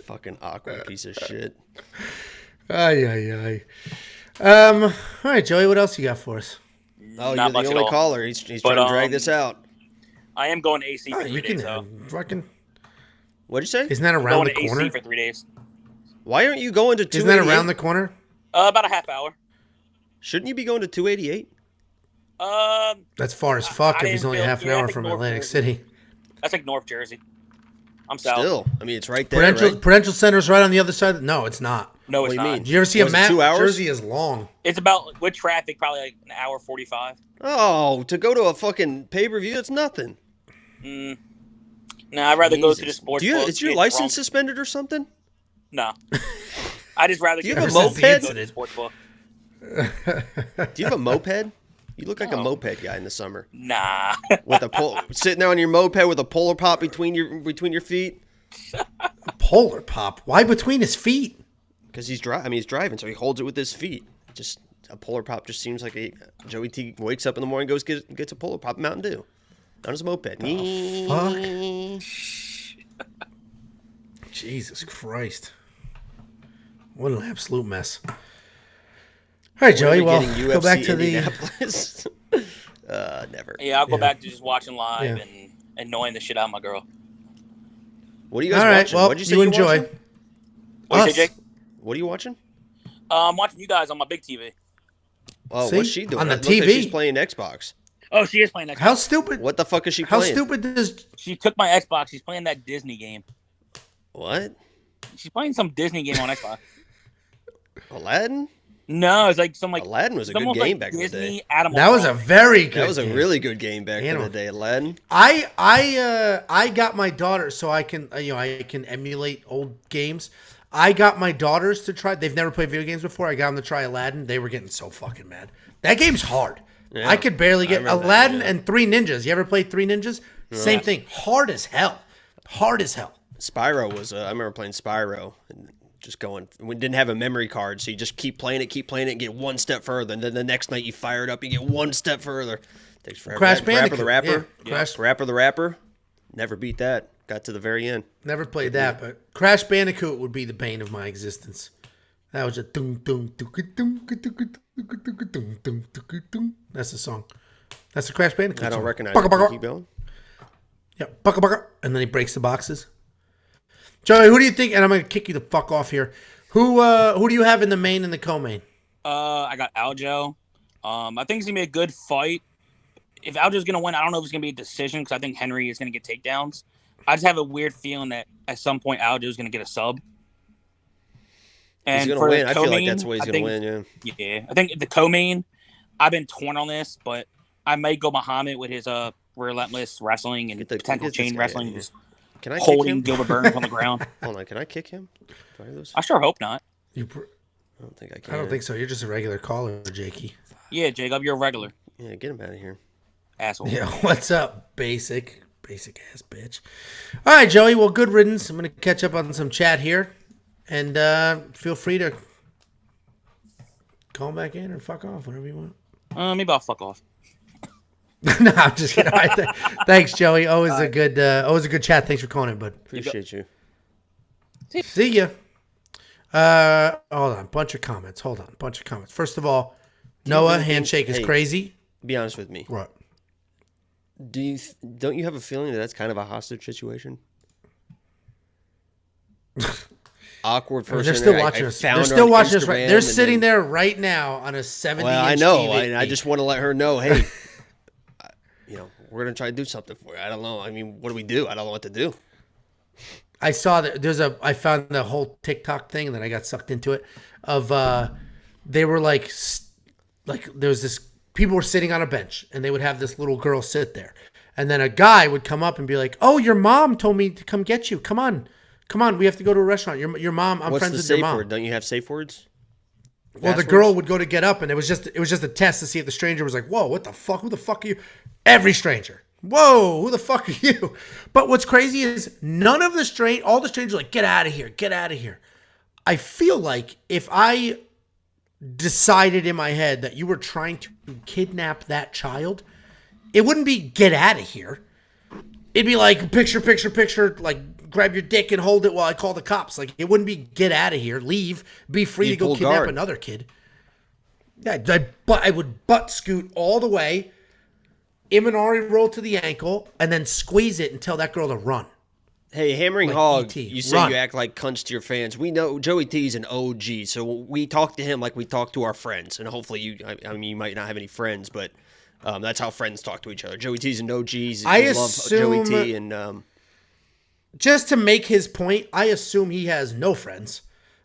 Fucking awkward piece of shit. Ay. All right, Joey. What else you got for us? Oh, Not you're much the at only all. caller. He's trying to drag this out. I am going to AC for Oh, 3 you days, can though. fucking. What'd you say? Isn't that I'm around going the to corner? AC for 3 days. Why aren't you going to 288? Isn't that around the corner? About a half hour. Shouldn't you be going to 288? That's far as fuck I if he's didn't only feel- half an yeah, I hour think from North Atlantic Jersey. City. That's like North Jersey. I'm south. Still, I mean, it's right there, right? Prudential Center's right on the other side. No, it's not. No, What it's do you not. mean? Did you ever see a Was it map? 2 hours? Jersey is long. It's about, with traffic, probably like an hour 45. Oh, to go to a fucking pay-per-view, that's nothing. No, I'd rather go to the Jesus. sports book. Is your get license drunk. suspended or something? No. I just rather Do you get have a drunk moped? and go to the sports book. Do you have a moped? You look like a No. moped guy in the summer Nah. with a sitting there on your moped with a polar pop between your feet. Polar pop. Why between his feet? Because he's driving, so he holds it with his feet. Just a polar pop just seems like Joey T wakes up in the morning, gets a polar pop Mountain Dew on his moped. Fuck. Jesus Christ. What an absolute mess. All right, Joey. When are Well, we getting go UFC back to the. Indianapolis? Never. Yeah, I'll go Yeah. back to just watching live Yeah. and annoying the shit out of my girl. What are you guys All right. watching? Well, What'd you say you you're enjoy. watching? What you Us. say, Jake? What are you watching? I'm watching you guys on my big TV. Oh, See? what's she doing? On the It looks like TV? she's playing Xbox. Oh, she is playing Xbox. How stupid? What the fuck is she How playing? stupid is? She took my Xbox. She's playing that Disney game. What? She's playing some Disney game on Xbox. Aladdin? No, it's like some Aladdin was a good almost game like back in the Disney day. Animal That was a Crossing. very good. That was a game. really good game back in Animal. the day, Aladdin. I got my daughter so I can I can emulate old games. I got my daughters to try. They've never played video games before. I got them to try Aladdin. They were getting so fucking mad. That game's hard. Yeah, I could barely get remember that, Aladdin yeah. and Three Ninjas. You ever played Three Ninjas? Same thing. Hard as hell. Hard as hell. Spyro was. I remember playing Spyro and just going. We didn't have a memory card, so you just keep playing it, and get one step further. And then the next night you fire it up, you get one step further. Takes forever. Crash Rapper Bandicoot. the Rapper. Yeah, Crash- Rapper the Rapper. Never beat that. Got to the very end. Never played that, but Crash Bandicoot would be the bane of my existence. That was a dum dum dum dum dum dum dum. That's the song. That's the Crash Bandicoot. I don't song. recognize Bugga, it. bugga. Keep going. Yeah, bucka bucka, and then he breaks the boxes. Joey, who do you think? And I'm gonna kick you the fuck off here. Who do you have in the main and the co-main? I got Aljo. I think it's gonna be a good fight. If Aljo's gonna win, I don't know if it's gonna be a decision because I think Henry is gonna get takedowns. I just have a weird feeling that at some point Aljo's gonna get a sub. He's And gonna for win. the I feel like co-main, that's the way he's I gonna think- win. Yeah. Yeah, I think the co-main, I've been torn on this, but I might go Muhammad with his relentless wrestling and Get potential this chain guy wrestling, in here. just Can I kick holding him? Gilbert Burns on the ground. Hold on. Can I kick him? Do I do this? I sure hope not. I don't think I can. I don't think so. You're just a regular caller, Jakey. Yeah, Jacob, you're a regular Yeah, get him out of here. asshole. Yeah, what's up, basic? Basic ass bitch. All right, Joey. Well, good riddance. I'm going to catch up on some chat here. And feel free to call back in or fuck off, whatever you want. Maybe I'll fuck off. No, I'm just kidding. All right, thanks, Joey. Always a good chat. Thanks for calling in, bud. Appreciate you. See ya. Hold on. Bunch of comments. First of all, Noah, handshake is crazy. Be honest with me. What? Don't you have a feeling that that's kind of a hostage situation? Awkward person. They're still watching us. They're still watching us. They're sitting there right now on a 70-inch Well, I know. TV. I just want to let her know, hey, we're gonna try to do something for you. I don't know. I mean, what do we do? I don't know what to do. I saw that I found the whole TikTok thing, and then I got sucked into it. They were like there was this. People were sitting on a bench, and they would have this little girl sit there, and then a guy would come up and be like, "Oh, your mom told me to come get you. Come on, we have to go to a restaurant. Your mom. I'm friends with your mom." Word? Don't you have safe words? Well, the girl would go to get up, and it was just a test to see if the stranger was like, "Whoa, what the fuck? Who the fuck are you?" Every stranger, "Whoa, who the fuck are you?" But what's crazy is all the strangers are like, "Get out of here, get out of here." I feel like if I decided in my head that you were trying to kidnap that child, it wouldn't be "get out of here." It'd be like picture, like grab your dick and hold it while I call the cops. Like, it wouldn't be "get out of here, leave, be free to go kidnap another kid." Yeah, I would butt scoot all the way, Imanari roll to the ankle, and then squeeze it and tell that girl to run. Hey, Hammering like Hog, E.T. you say Run. you act like cunts to your fans. We know Joey T's an OG, so we talk to him like we talk to our friends. And hopefully you might not have any friends, but that's how friends talk to each other. Joey T's an OG. I love Joey T. And just to make his point, I assume he has no friends,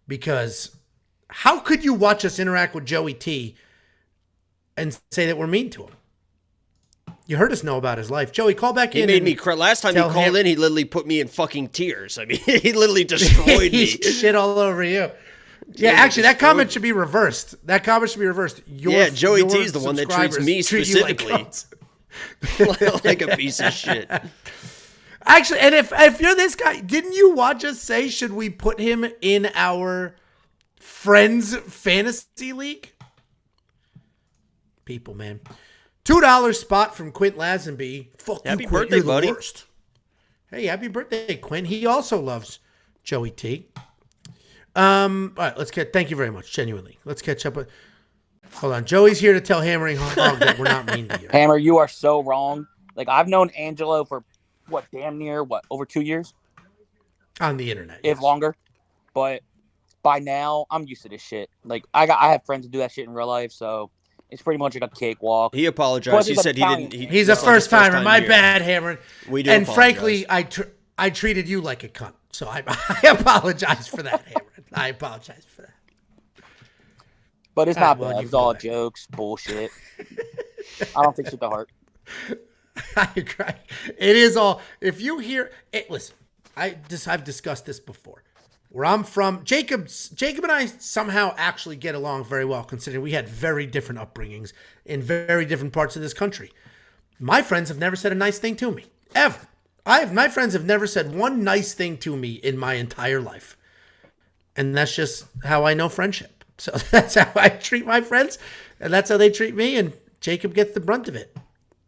because how could you watch us interact with Joey T and say that we're mean to him? You heard us know about his life. Joey, call back in. He made me cry. Last time he called in, he literally put me in fucking tears. I mean, he literally destroyed me. Shit all over you. Yeah, actually, that comment should be reversed. Joey T is the one that treats me specifically like a piece of shit. Actually, and if you're this guy, didn't you watch us say, should we put him in our Friends Fantasy League? People, man. $2 spot from Quint Lazenby. Fuck happy you, Quint. birthday, You're the buddy. worst. Hey, happy birthday, Quint. He also loves Joey T. All right, thank you very much, genuinely. Let's catch up with. Hold on. Joey's here to tell Hammering Hog that we're not mean to you. Hammer, you are so wrong. Like, I've known Angelo for damn near over 2 years? On the internet. If longer. But by now, I'm used to this shit. Like, I have friends who do that shit in real life, so it's pretty much like a cakewalk. He apologized. He said he didn't. He's a first timer. My bad, Hammer. We do. And apologize. frankly, I treated you like a cunt, so I apologize for that, Hammer. I apologize for that. But it's not bad. It's all jokes, bullshit. I don't take shit to heart. I agree. It is all. If you hear it, listen. I've discussed this before. Where I'm from, Jacob and I somehow actually get along very well, considering we had very different upbringings in very different parts of this country. My friends have never said a nice thing to me, ever. My friends have never said one nice thing to me in my entire life. And that's just how I know friendship. So that's how I treat my friends, and that's how they treat me, and Jacob gets the brunt of it.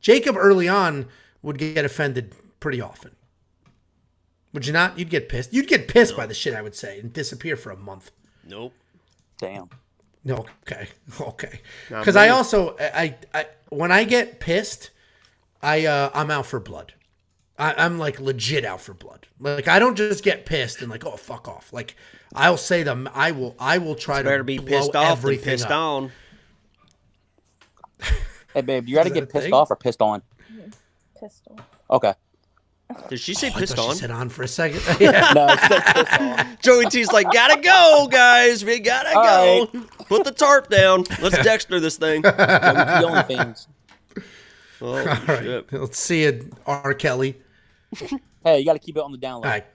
Jacob early on would get offended pretty often. Would you not? You'd get pissed. You'd get pissed by the shit I would say and disappear for a month. Nope. Damn. No. Okay. Because I also when I get pissed, I'm out for blood. I'm like legit out for blood. Like, I don't just get pissed and like, oh, fuck off. Like, I'll say them. I will try to better be blow pissed off than everything pissed up. on. Hey, babe, you got to get pissed thing? off or pissed on? Pistol. Okay. Did she say I pissed thought on? She said on for a second. Yeah. No, it's still pissed on. Joey T's like, gotta go, guys. We gotta go. Right. Put the tarp down. Let's Dexter this thing. The only things. Oh, All right. shit. Let's see it, R. Kelly. Hey, you got to keep it on the down low. All right.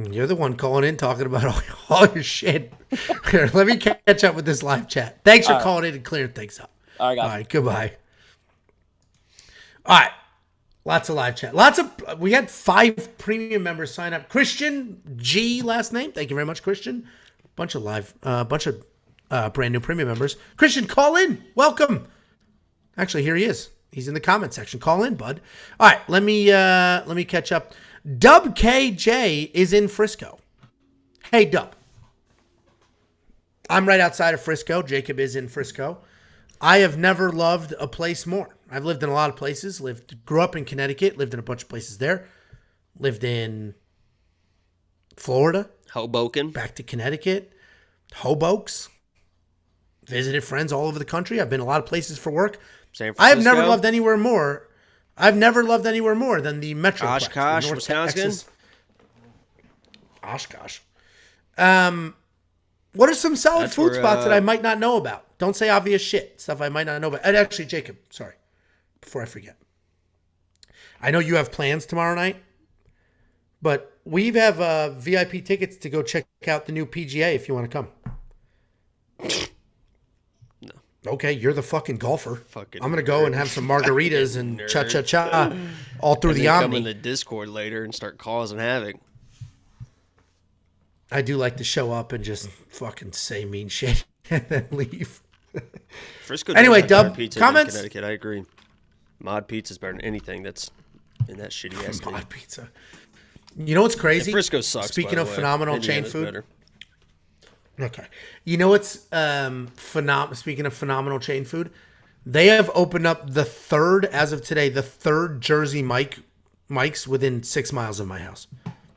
You're the one calling in talking about all your shit. Here, let me catch up with this live chat. Thanks for calling in and clearing things up. All right, guys. All right, goodbye. All right. Lots of live chat. We had 5 premium members sign up. Christian G last name. Thank you very much, Christian. Bunch of brand new premium members. Christian, call in. Welcome. Actually, here he is. He's in the comment section. Call in, bud. All right, let me catch up. Dub KJ is in Frisco. Hey, Dub. I'm right outside of Frisco. Jacob is in Frisco. I have never loved a place more. I've lived in a lot of places. Grew up in Connecticut. Lived in a bunch of places there. Lived in Florida. Hoboken. Back to Connecticut. Hobokes. Visited friends all over the country. I've been a lot of places for work. San Francisco. I have never loved anywhere more. I've never loved anywhere more than the Metro. Oshkosh, Wisconsin. Oshkosh. What are some solid food spots that I might not know about? Don't say obvious shit. Stuff I might not know about. And actually, Jacob, sorry. Before I forget. I know you have plans tomorrow night. But we have VIP tickets to go check out the new PGA if you want to come. No. Okay, you're the fucking golfer. Fucking I'm going to go and have some margaritas and cha-cha-cha all through the Omni. Come in the Discord later and start causing havoc. I do like to show up and just fucking say mean shit and then leave. Frisco anyway, like Dub, pizza comments? in Connecticut, I agree. Mod pizza's better than anything that's in that shitty ass Mod pizza. You know what's crazy? Yeah, Frisco sucks. Speaking by of the way. phenomenal Indiana's chain food. better. Okay. You know what's speaking of phenomenal chain food? They have opened up the third, as of today, the third Jersey Mike's within 6 miles of my house.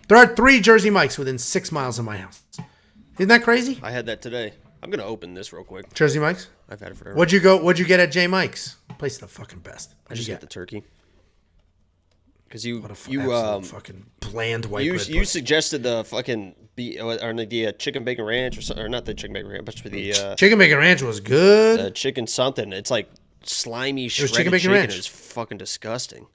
There are 3 Jersey Mike's within 6 miles of my house. Isn't that crazy? I had that today. I'm gonna open this real quick. Jersey Mike's? I've had it forever. What'd you get at J Mike's? Place the fucking best. I just got the turkey. Because What a fucking bland white bread you suggested the fucking the chicken bacon ranch or not the chicken bacon ranch, but the chicken bacon ranch was good. Chicken something. It's like slimy shredded chicken bacon ranch. It's fucking disgusting.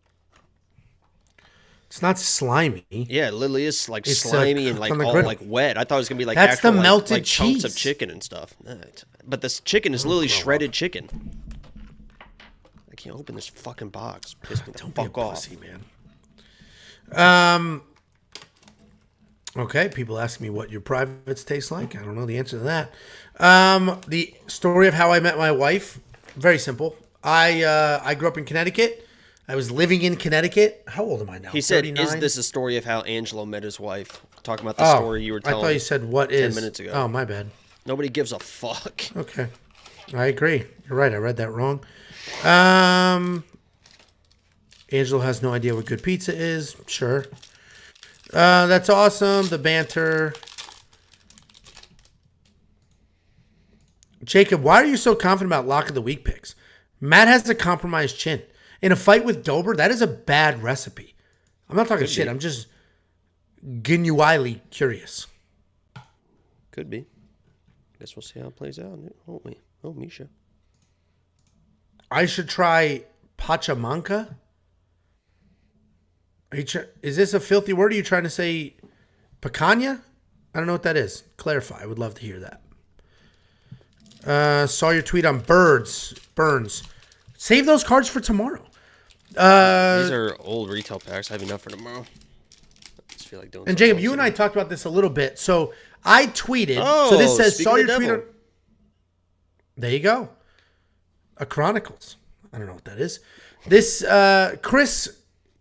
It's not slimy. Yeah, it literally is like It's, slimy and like on the all griddle. like wet. I thought it was gonna be like That's actual, the melted like chunks of cheese. chicken and stuff. But this chicken is literally shredded chicken. I can't open this fucking box. Piss me the Don't be a fuck off. pussy, man. Okay, people ask me what your privates taste like. I don't know the answer to that. The story of how I met my wife, very simple. I grew up in Connecticut. I was living in Connecticut. How old am I now? He said, 39? "Is this a story of how Angelo met his wife?" Talking about the story you were telling. I thought you said what 10 is. minutes ago. Oh, my bad. Nobody gives a fuck. Okay. I agree. You're right. I read that wrong. Angelo has no idea what good pizza is. Sure. That's awesome. The banter. Jacob, why are you so confident about lock of the week picks? Matt has a compromised chin. In a fight with Dober, that is a bad recipe. I'm not talking shit. I'm just genuinely curious. Could be. Guess we'll see how it plays out, won't we? Oh, Misha. I should try Pachamanca. Is this a filthy word? Are you trying to say picanha? I don't know what that is. Clarify. I would love to hear that. Saw your tweet on Burns. Save those cards for tomorrow. These are old retail packs. I have enough for tomorrow. I just feel like doing. And Jacob, you and I talked about this a little bit. So I tweeted. Oh, so this says, speaking saw of your tweet devil. on. There you go. A Chronicles. I don't know what that is. This Chris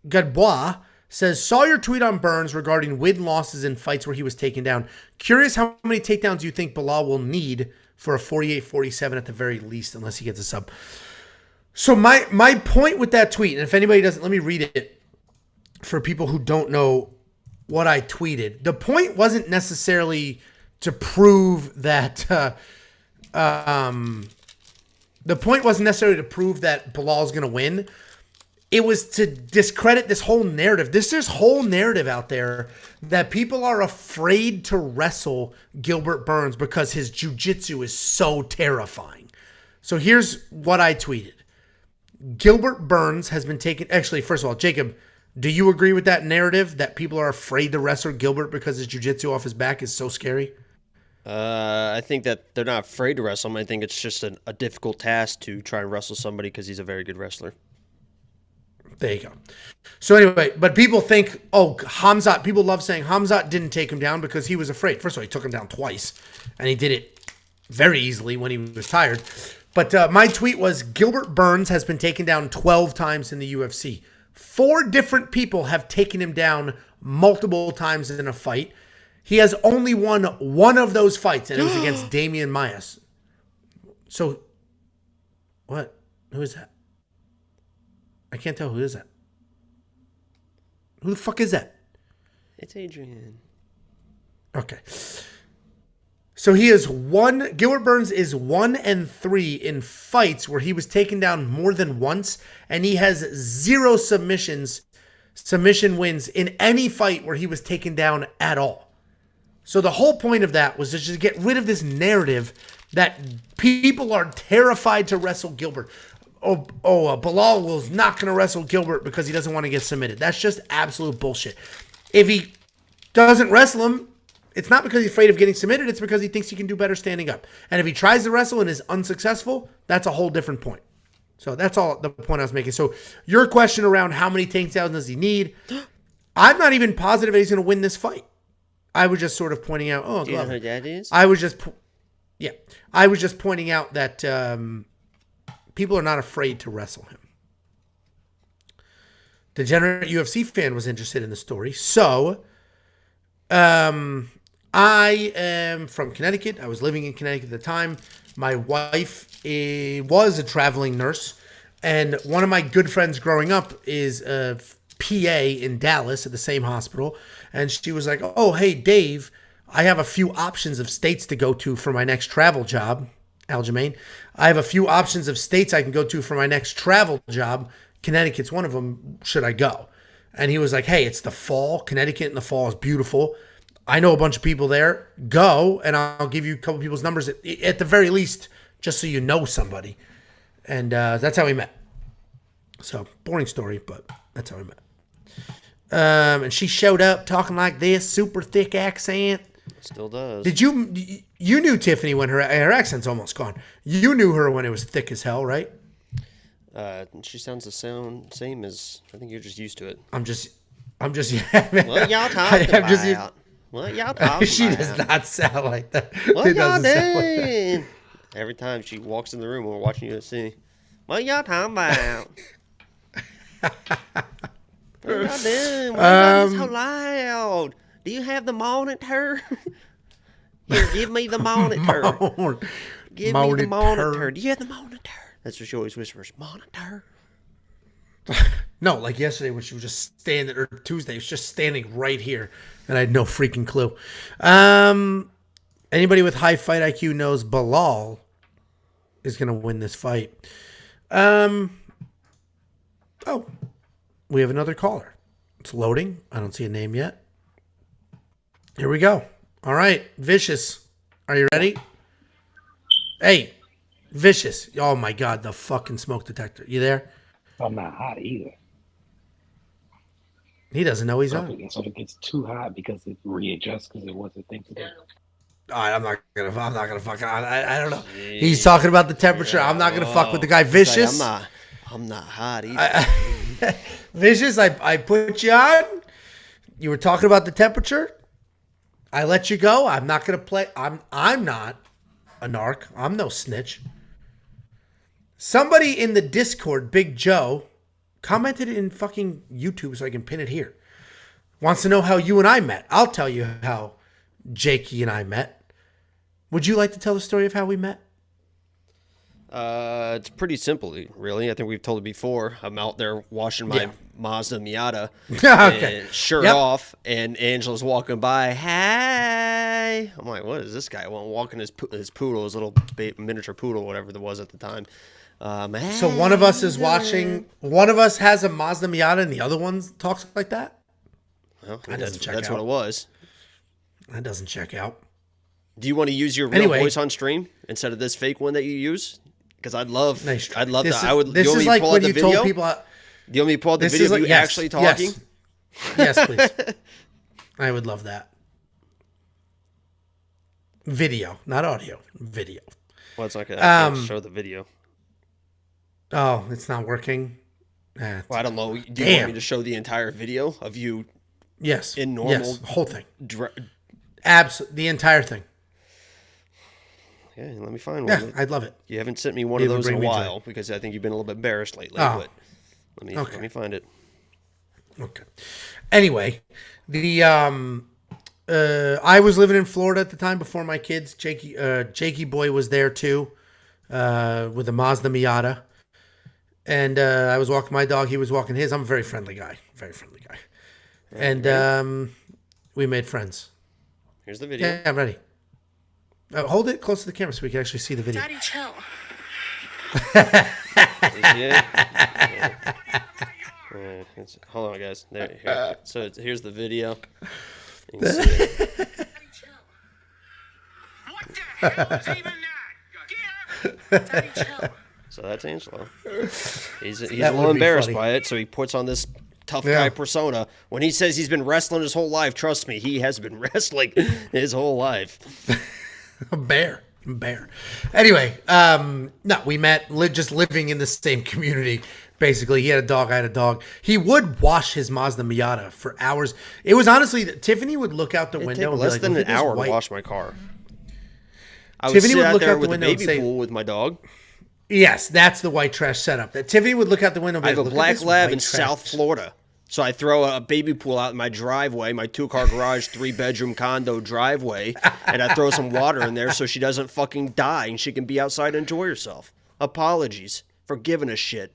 Gadbois says, saw your tweet on Burns regarding win losses in fights where he was taken down. Curious how many takedowns you think Bilal will need for a 48-47 at the very least, unless he gets a sub. So my point with that tweet, and if anybody doesn't, let me read it for people who don't know what I tweeted. The point wasn't necessarily to prove that the point wasn't necessarily to prove that Bilal's going to win. It was to discredit this whole narrative. There's whole narrative out there that people are afraid to wrestle Gilbert Burns because his jiu-jitsu is so terrifying. So here's what I tweeted. Gilbert Burns has been taken... Actually, first of all, Jacob, do you agree with that narrative that people are afraid to wrestle Gilbert because his jiu-jitsu off his back is so scary? I think that they're not afraid to wrestle him. I think it's just a difficult task to try and wrestle somebody because he's a very good wrestler. There you go. So anyway, but people think, oh, Hamzat, people love saying Hamzat didn't take him down because he was afraid. First of all, he took him down twice, and he did it very easily when he was tired. But my tweet was, Gilbert Burns has been taken down 12 times in the UFC. 4 different people have taken him down multiple times in a fight. He has only won one of those fights, and it was against Damian Maias. So, what? Who is that? I can't tell. Who is that? Who the fuck is that? It's Adrian. Okay. So he is Gilbert Burns is 1-3 in fights where he was taken down more than once, and he has 0 submission wins in any fight where he was taken down at all. So the whole point of that was to just get rid of this narrative that people are terrified to wrestle Gilbert. Bilal was not going to wrestle Gilbert because he doesn't want to get submitted. That's just absolute bullshit. If he doesn't wrestle him, it's not because he's afraid of getting submitted. It's because he thinks he can do better standing up. And if he tries to wrestle and is unsuccessful, that's a whole different point. So that's all the point I was making. So your question around how many takedowns does he need? I'm not even positive that he's going to win this fight. I was just sort of pointing out. Oh, do you know who that is? I was just pointing out that people are not afraid to wrestle him. Degenerate UFC fan was interested in the story. So, I am from Connecticut. I was living in Connecticut at the time. My wife was a traveling nurse, and one of my good friends growing up is a PA in Dallas at the same hospital. And she was like, oh, hey, Dave, I have a few options of states to go to for my next travel job. Aljamain, I have a few options of states I can go to for my next travel job. Connecticut's one of them. Should I go? And he was like, hey, it's the fall. Connecticut in the fall is beautiful. I know a bunch of people there. Go, and I'll give you a couple people's numbers at the very least, just so you know somebody. And that's how we met. So, boring story, but that's how we met. And she showed up talking like this, super thick accent. Still does. Did you knew Tiffany when her accent's almost gone. You knew her when it was thick as hell, right? She sounds the same as, I think you're just used to it. I'm just yeah. What y'all talking about? What y'all talking She about? does not sound like that. What It y'all doesn't sound like that. doing? Every time she walks in the room when we're watching UFC. What y'all talking about? What y'all doing? Why is it so loud? Do you have the monitor? Here, give me the monitor. Give me the monitor. Do you have the monitor? That's what she always whispers. Monitor. No, like yesterday when she was just standing, or Tuesday, she was just standing right here, and I had no freaking clue. Anybody with high fight IQ knows Bilal is going to win this fight. Oh, we have another caller. It's loading. I don't see a name yet. Here we go. All right, Vicious. Are you ready? Hey, Vicious. Oh my God, the fucking smoke detector. You there? I'm not hot either. He doesn't know he's on. So if it gets too hot because it readjusts because it wasn't thing today. All right, I'm not gonna fuck. I don't know. He's talking about the temperature. Yeah, I'm not gonna fuck with the guy. Vicious. Like, I'm not hot either. Vicious. I put you on. You were talking about the temperature. I let you go. I'm not gonna play. I'm not a narc. I'm no snitch. Somebody in the Discord, Big Joe, commented in fucking YouTube so I can pin it here. Wants to know how you and I met. I'll tell you how Jakey and I met. Would you like to tell the story of how we met? It's pretty simple, really. I think we've told it before. I'm out there washing my Mazda Miata, okay. and shirt off, and Angela's walking by. Hey, I'm like, what is this guy? Well, walking his poodle, his little miniature poodle, whatever there was at the time. So one of us is watching. One of us has a Mazda Miata, and the other one talks like that. Well, that's what it was. That doesn't check out. Do you want to use your real voice on stream instead of this fake one that you use? Because I'd love that. I would. This is like when you told people. Do you want me to pull out the video of you actually talking? Yes, please. I would love that. Video, not audio. Video. Well, it's not going to show the video. Oh, it's not working. Well, I don't know. Do you want me to show the entire video of you? Yes. In normal, yes, whole thing. The entire thing. Okay, let me find one. Yeah, I'd love it. You haven't sent me one of those in a while because I think you've been a little bit embarrassed lately. But let me find it. Okay. Anyway, I was living in Florida at the time before my kids. Jakey boy was there too, with a Mazda Miata. And I was walking my dog. He was walking his. I'm a very friendly guy. And we made friends. Here's the video. Yeah, I'm ready. Hold it close to the camera so we can actually see the video. Daddy, chill. Hold on, guys. Here. So here's the video. You can see it. What the hell is even that? Daddy, chill. So that's Angelo. He's a little embarrassed by it, so he puts on this tough guy persona. When he says he's been wrestling his whole life, trust me, he has been wrestling his whole life. A bear. Anyway, no, we met just living in the same community. Basically, he had a dog, I had a dog. He would wash his Mazda Miata for hours. It was honestly, Tiffany would look out the window and be less like, than "Look an at this hour white-" to wash my car. I Tiffany would would sit look out there out the with the window and baby say- pool with my dog. Yes, that's the white trash setup. That Tiffany would look out the window and be I have like, a "Look at black this lab white in trash." South Florida. So I throw a baby pool out in my driveway, my 2-car garage, 3-bedroom condo driveway, and I throw some water in there so she doesn't fucking die and she can be outside and enjoy herself. Apologies for giving a shit.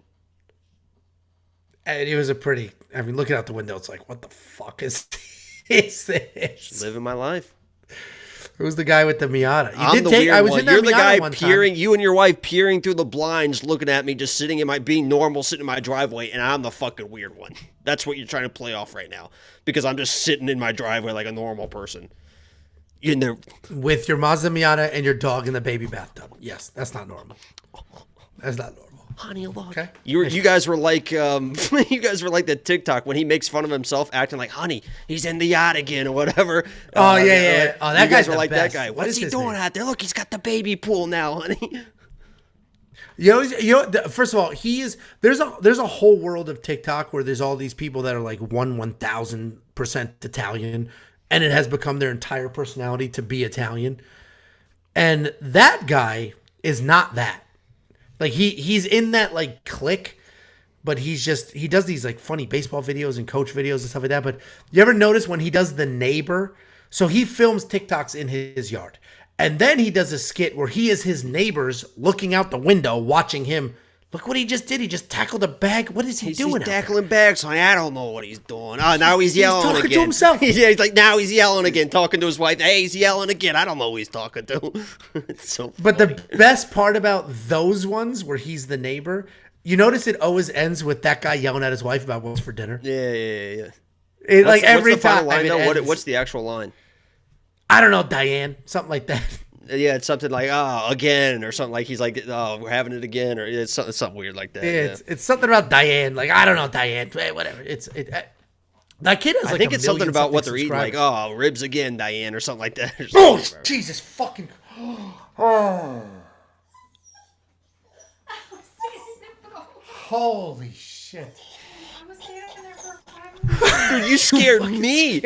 And it was looking out the window, it's like, what the fuck is this? Living my life. It was the guy with the Miata. I'm the weird one. You're the guy peering, you and your wife peering through the blinds, looking at me, just sitting being normal, sitting in my driveway, and I'm the fucking weird one. That's what you're trying to play off right now. Because I'm just sitting in my driveway like a normal person. In there. With your Mazda Miata and your dog in the baby bathtub. Yes, that's not normal. That's not normal. Honey, look. Okay. You guys were like the TikTok when he makes fun of himself, acting like, honey, he's in the yacht again or whatever. Oh yeah. Oh, that guys guy's were like best. that guy. What What's he doing out there? Look, he's got the baby pool now, honey. First of all, there's a whole world of TikTok where there's all these people that are like 1,000% Italian, and it has become their entire personality to be Italian. And that guy is not that. Like he's in that like clique, but he does these like funny baseball videos and coach videos and stuff like that. But you ever notice when he does the neighbor? So he films TikToks in his yard. And then he does a skit where he is his neighbors looking out the window, watching him. Look what he just did. He just tackled a bag. What is he doing? He's tackling bags, honey. I don't know what he's doing. Oh, now he's yelling again. He's talking to himself. Yeah, he's like, now he's yelling again, talking to his wife. Hey, he's yelling again. I don't know who he's talking to. It's so funny. But the best part about those ones where he's the neighbor, you notice it always ends with that guy yelling at his wife about what's for dinner. Yeah. Every what's the time. final line, though? What's the actual line? I don't know, Diane. Something like that. Yeah, it's something like, again, or something like he's like, we're having it again, or it's something weird like that. It's something about Diane. Like, I don't know, Diane. Whatever. That kid has like I think it's something about what they're eating, like, ribs again, Diane, or something like that. Oh, Jesus fucking. Oh. Holy shit. Dude, you scared me.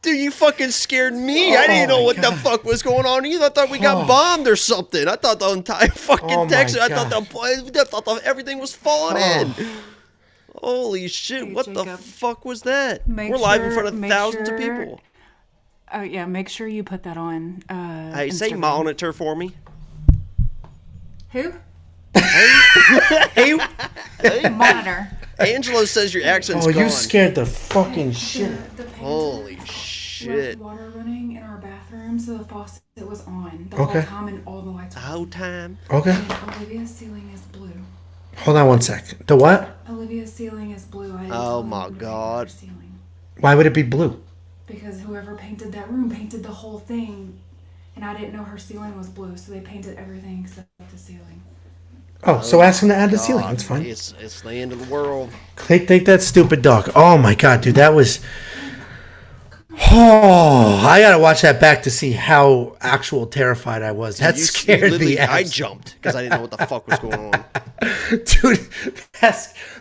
Dude, you fucking scared me. I didn't know what the fuck was going on either. I thought we got bombed or something. I thought the entire fucking Texas, I thought everything was falling in. Holy shit, what the fuck was that? We're live in front of thousands of people. Oh, yeah, make sure you put that on Hey, say Instagram. monitor for me. Who? Hey. Monitor. Angelo says your accent's gone. You scared the fucking shit. The painter Holy shit. left water running in our bathroom, so the faucet was on the whole time and all the lights were on. How time? Okay. And Olivia's ceiling is blue. Hold on one sec. The what? Olivia's ceiling is blue. I didn't Oh tell her my to paint God. her ceiling. Why would it be blue? Because whoever painted that room painted the whole thing, and I didn't know her ceiling was blue, so they painted everything except the ceiling. Oh, so ask him to add the ceiling. That's fine. It's the end of the world. Take that stupid dog. Oh my god, dude, that was. Oh, I gotta watch that back to see how actual terrified I was. That scared the ass. I jumped because I didn't know what the fuck was going on. Dude,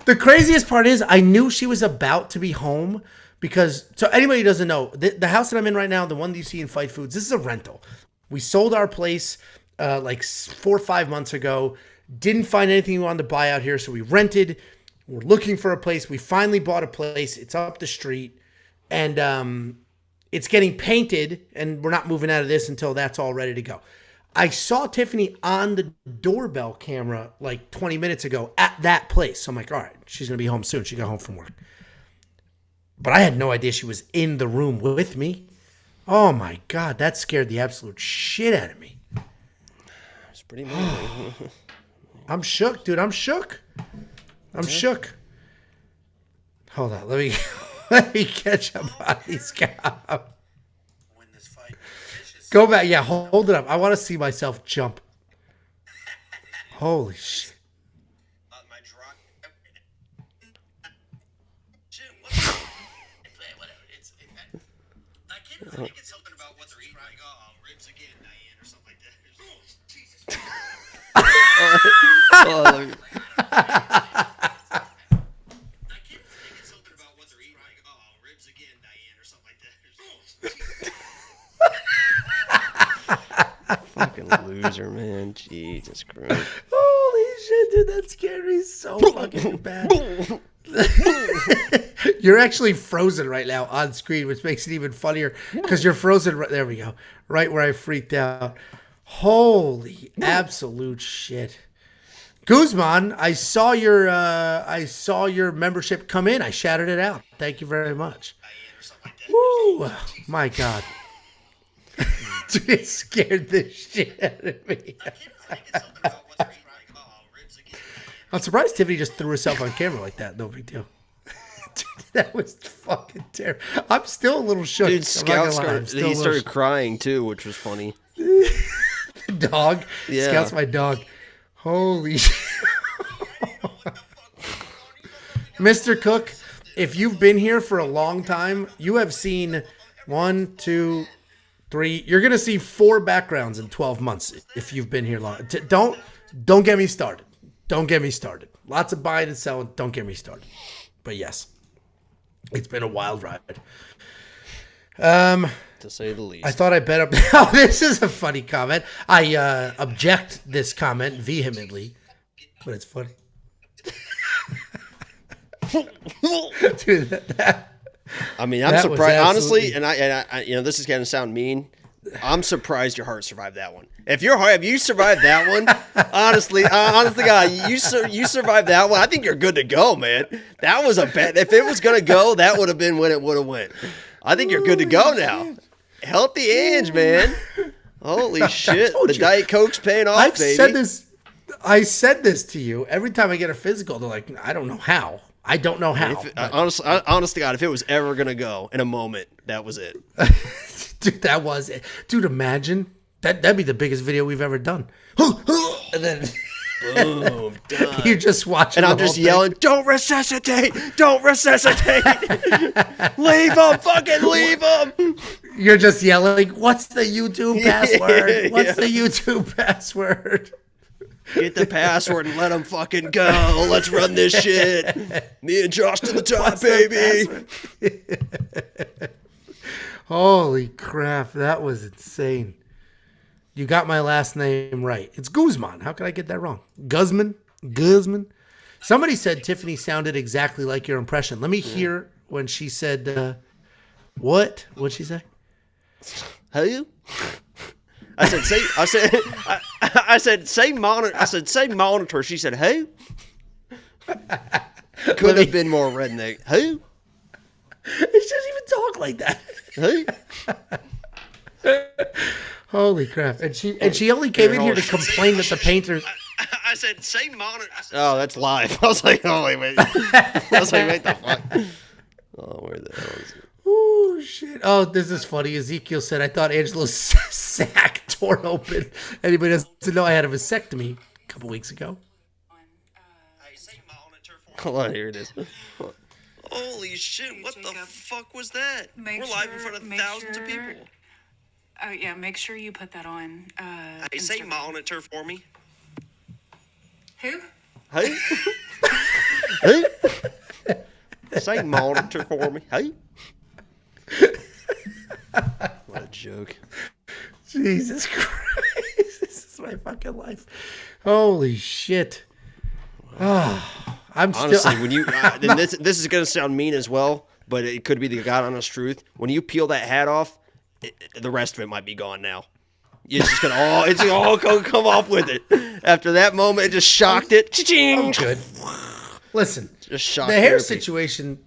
the craziest part is I knew she was about to be home because, so anybody who doesn't know, the house that I'm in right now, the one that you see in Fight Foods, this is a rental. We sold our place like 4 or 5 months ago. Didn't find anything we wanted to buy out here, so we rented. We're looking for a place. We finally bought a place. It's up the street, and it's getting painted, and we're not moving out of this until that's all ready to go. I saw Tiffany on the doorbell camera like 20 minutes ago at that place. So I'm like, all right, she's going to be home soon. She got home from work. But I had no idea she was in the room with me. Oh, my God. That scared the absolute shit out of me. It's pretty amazing. I'm shook, dude. I'm shook. I'm shook. Hold on. Let me catch up on these guys. Go back. Yeah, hold it up. I want to see myself jump. Holy shit. Fucking loser, man. Jesus Christ. Holy shit, dude. That scared me so fucking bad. You're actually frozen right now on screen, which makes it even funnier because you're frozen. There we go. Right where I freaked out. Holy absolute shit. Guzman, I saw your membership come in. I shouted it out. Thank you very much. Woo, my God. Dude, it scared the shit out of me. I'm surprised Tiffany just threw herself on camera like that. No big deal. Dude, that was fucking terrible. I'm still a little shook. Dude, Scout started crying too, which was funny. The dog? Yeah. Scout's my dog. Holy shit. Mr. Cook, if you've been here for a long time, you have seen 1, 2, 3. You're going to see 4 backgrounds in 12 months if you've been here long. Don't get me started. Don't get me started. Lots of buying and selling. Don't get me started. But yes, it's been a wild ride. To say the least. I thought I bet up. Oh, this is a funny comment. I object this comment vehemently, but it's funny. Dude, I mean, I'm surprised, honestly, and I, you know, this is going to sound mean. I'm surprised your heart survived that one. If you survived that one, honestly, God, you survived that one. I think you're good to go, man. That was a bet. If it was going to go, that would have been when it would have went. I think you're good to go now. Healthy Ange, man. Holy shit. The Diet Coke's paying off, baby. I said this to you. Every time I get a physical, they're like, I don't know how. I don't know how. Honest to God, if it was ever going to go in a moment, that was it. Dude, that was it. Dude, imagine. That'd be the biggest video we've ever done. And then boom, done. You're just watching. And I'm just yelling, don't resuscitate! Don't resuscitate! Leave him! Fucking leave him! You're just yelling, what's the YouTube password? What's the YouTube password? Get the password and let him fucking go. Let's run this shit. Me and Josh to the top, baby. Holy crap, that was insane. You got my last name right. It's Guzman. How could I get that wrong? Guzman? Somebody said Tiffany sounded exactly like your impression. Let me hear when she said, what? What'd she say? Who? I said, say monitor. I said, say monitor. She said, who? Could have been more redneck. Who? It doesn't even talk like that. Who? Holy crap. And she only came in here to complain that the painters... I said, say monitor. Oh, that's live. I was like, oh, wait. I was like, wait, the fuck? Oh, where the hell is it? Oh, shit. Oh, this is funny. Ezekiel said, I thought Angelo's sack tore open. Anybody doesn't know I had a vasectomy a couple weeks ago. Hold on, here it is. Holy shit, Hey, what the Jacob. fuck was that? Make We're live in sure- front of make thousands of sure- people. Oh yeah, make sure you put that on. Hey, say Instagram. monitor for me. Who? Hey? Hey? Say monitor for me. Hey? What a joke. Jesus Christ. This is my fucking life. Holy shit. Oh, I'm Honestly, still. when you and this is gonna sound mean as well, but it could be the God honest truth. When you peel that hat off, the rest of it might be gone now. It's just gonna all come off with it. After that moment, it just shocked it. I'm good. Listen, Just shock the hair therapy. situation.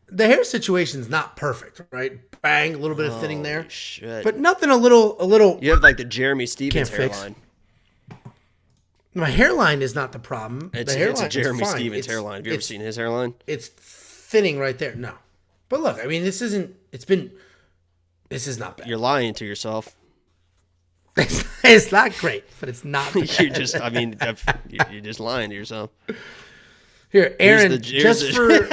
The hair situation's not perfect, right? Bang, a little bit of thinning there, Shit. but nothing. A little. You have like the Jeremy Stevens Can't fix. hairline. My hairline is not the problem. It's the hairline a Jeremy is fine. Stevens hairline. Have you ever seen his hairline? It's thinning right there. No, but look, I mean, this isn't. This is not bad. You're lying to yourself. It's not great, but it's not bad. You're just lying to yourself. Here, Aaron, Here's just the- for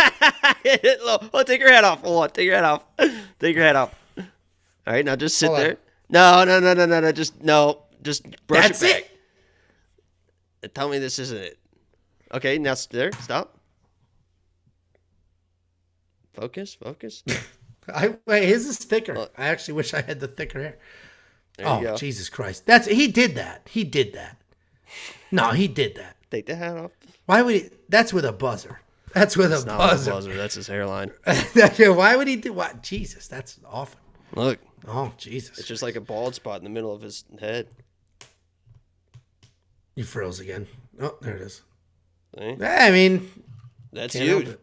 Oh, take your hat off. Hold on. Take your hat off. Take your hat off. All right, now just sit Hold on. there. No. Just brush That's it back. it. Tell me this isn't it. Okay, now there. Stop. Focus. His is thicker. I actually wish I had the thicker hair. There you go. Jesus Christ! He did that. No, he did that. Take the hat off. Why would he? That's with a buzzer. That's with It's a not buzzer. a buzzer. That's his hairline. Why would he do what? Jesus, that's awful. Look, Oh, Jesus. it's just like a bald spot in the middle of his head. You froze again. Oh, there it is. See? I mean, That's can't help you. it.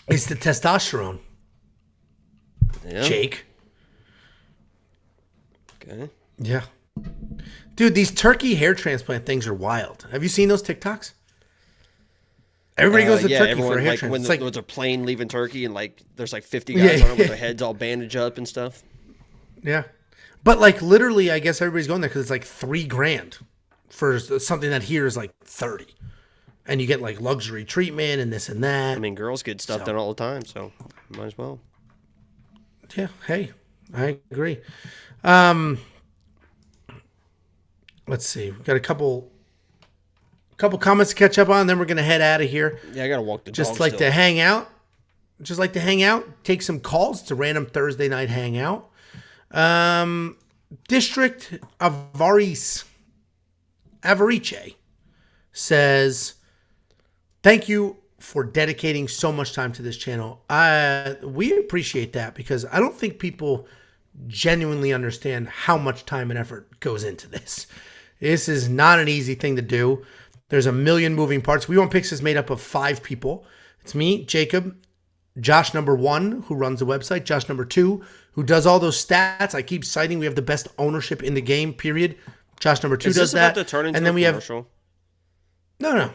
It's the testosterone, Yeah. Jake. Okay. Yeah. Dude, these turkey hair transplant things are wild. Have you seen those TikToks? Everybody goes to Turkey everyone, for a hair like, transplant. when It's like, there's a plane leaving Turkey and like there's like 50 guys on it with their heads all bandaged up and stuff. yeah. But like literally, I guess everybody's going there because it's like $3,000 for something that here is like 30. And you get like luxury treatment and this and that. I mean, girls get stuff So- done all the time, so might as well. Yeah, hey, I agree. Let's see. We've got a couple comments to catch up on, then we're gonna head out of here. Yeah, I gotta walk the dog. Just like still. to hang out. Just like to hang out, take some calls. It's a random Thursday night hangout. District Avarice says, thank you for dedicating so much time to this channel. We appreciate that because I don't think people genuinely understand how much time and effort goes into this. This is not an easy thing to do. There's a million moving parts. We Want Picks is made up of 5 people. It's me, Jacob, Josh number 1, who runs the website, Josh number 2, who does all those stats. I keep citing we have the best ownership in the game, period. Josh number 2 Is does this about that. to turn into And then a we have commercial? No.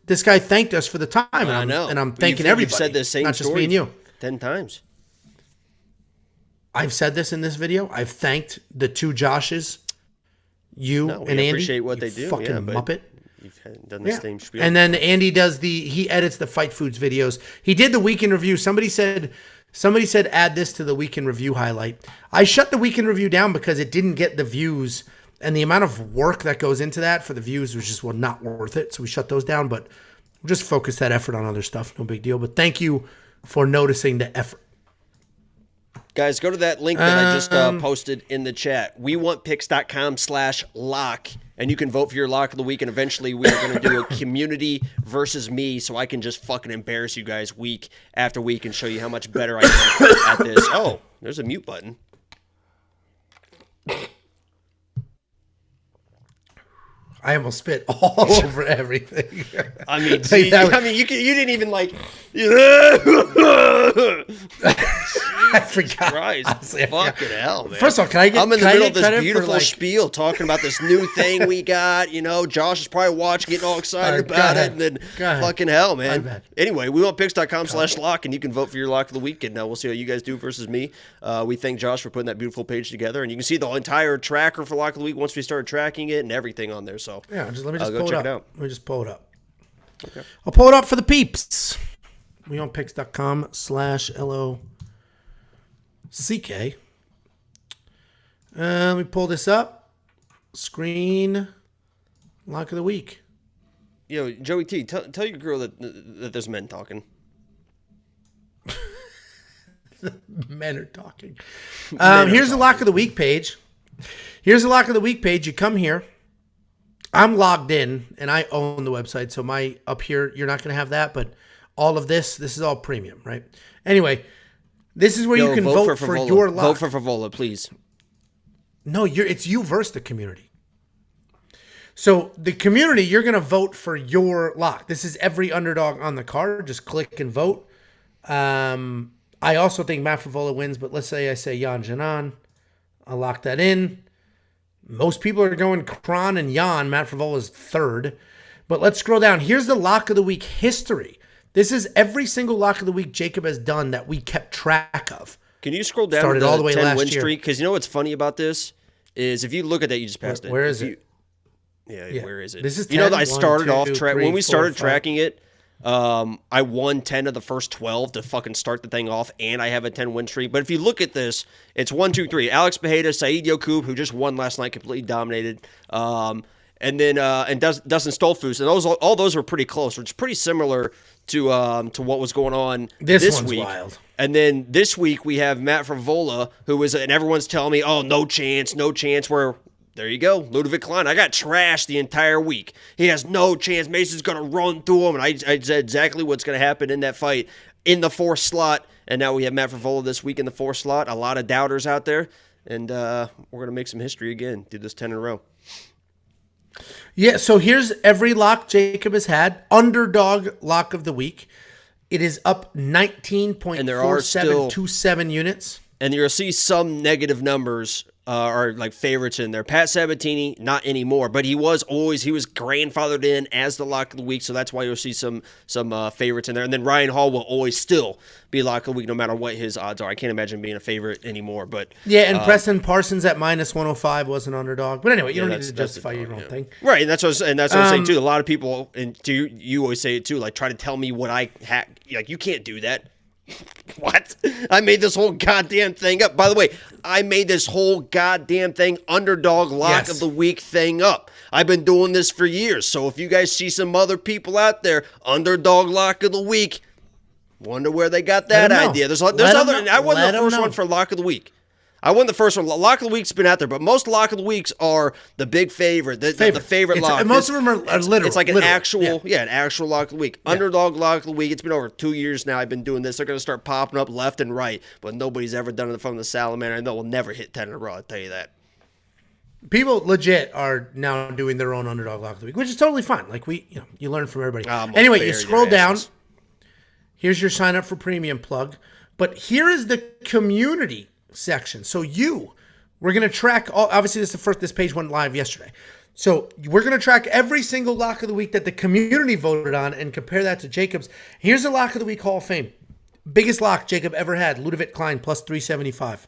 This guy thanked us for the time. And I know. And I'm thanking You've everybody. said the same not just story me and you. 10 times. I've said this in this video. I've thanked the 2 Joshes, you No, we and Andy. appreciate what you they do. Fucking Yeah, but Muppet. You've done the same spiel. And then Andy does he edits the Fight Foods videos. He did the weekend review. Somebody said add this to the weekend review highlight. I shut the weekend review down because it didn't get the views, and the amount of work that goes into that for the views was just not worth it. So we shut those down, but we'll just focus that effort on other stuff. No big deal. But thank you for noticing the effort. Guys, go to that link that I just posted in the chat. WeWantPicks.com/lock, and you can vote for your lock of the week. And eventually, we are going to do a community versus me, so I can just fucking embarrass you guys week after week and show you how much better I am at this. Oh, there's a mute button. I almost spit all over everything. I mean, Like that was- you didn't even like. I forgot. Christ, Honestly, I forgot. fucking hell, man. First of all, can I get? I'm in the can I middle get of credit this for, beautiful like- spiel talking about this new thing we got. You know, Josh is probably watching, getting all excited All right, go about ahead. it, and then Go ahead. fucking hell, My man. bad. Anyway, WeWantPicks.com/lock, and you can vote for your lock of the weekend. Now we'll see how you guys do versus me. We thank Josh for putting that beautiful page together, and you can see the entire tracker for lock of the week once we started tracking it and everything on there. So Yeah, let me just go pull it check up. it out. Let me just pull it up. Okay. I'll pull it up for the peeps. WeOnPicks.com/LOCK. Let me pull this up. Screen lock of the week. Yo, Joey T, tell your girl that there's men talking. Men are talking. Here's the lock of the week page. Here's the lock of the week page. You come here. I'm logged in, and I own the website, so my up here, you're not going to have that, but all of this is all premium, right? Anyway, this is where you can vote for your lock. Vote for Favola, please. No, it's you versus the community. So the community, you're going to vote for your lock. This is every underdog on the card. Just click and vote. I also think Matt Favola wins, but let's say I say Jan Janan. I'll lock that in. Most people are going Kron and Jan. Matt Favola is third. But let's scroll down. Here's the lock of the week history. This is every single lock of the week Jacob has done that we kept track of. Can you scroll down Started to the all the way 10 last win year. streak? Because you know what's funny about this is if you look at that, you just passed it. Where is it? Yeah, where is it? This is 10, I 1, started 2, off 3, when we 4, started 5. tracking it. I won 10 of the first 12 to fucking start the thing off, and I have a 10 win streak. But if you look at this, it's 1, 2, 3. Alex Bejeda, Saeed Yokoub, who just won last night, completely dominated. And then Dustin Stolfus, and all those were pretty close, which is pretty similar to what was going on this one's week. Wild. And then this week we have Matt Favola, who is, and everyone's telling me, oh, no chance. Where there you go, Ludovic Klein. I got trashed the entire week. He has no chance. Mason's gonna run through him, and I said exactly what's gonna happen in that fight in the 4th slot. And now we have Matt Favola this week in the 4th slot. A lot of doubters out there, and we're gonna make some history again. Do this 10 in a row. Yeah, so here's every lock Jacob has had. Underdog lock of the week. It is up 19.4727 units. And you'll see some negative numbers are like favorites in there. Pat Sabatini, not anymore, but he was grandfathered in as the lock of the week, so that's why you'll see some favorites in there. And then Ryan Hall will always still be lock of the week no matter what his odds are. I can't imagine being a favorite anymore. But yeah, and Preston Parsons at -105 was an underdog. But anyway, you don't need to justify your own thing. Right, and that's what I'm saying too. A lot of people, and you always say it too, like try to tell me what I hack. Like, you can't do that. What? I made this whole goddamn thing up. By the way, I made this whole goddamn thing underdog lock of the week thing up. I've been doing this for years. So if you guys see some other people out there, underdog lock of the week, wonder where they got that idea. There's other. I won the first one for lock of the week. I won the first one. Lock of the week's been out there, but most lock of the weeks are the big favorite, the favorite lock. Most of them are literal. It's like an actual lock of the week. Yeah. Underdog lock of the week. It's been over 2 years now. I've been doing this. They're going to start popping up left and right, but nobody's ever done it from the Salamander, and they will never hit 10 in a row. I'll tell you that. People legit are now doing their own underdog lock of the week, which is totally fine. Like you learn from everybody. Anyway, you scroll down. Here's your sign up for premium plug, but here is the community section. So we're going to track all, obviously this page went live yesterday. So we're going to track every single lock of the week that the community voted on and compare that to Jacob's. Here's the lock of the week Hall of Fame. Biggest lock Jacob ever had. Ludovic Klein plus 375.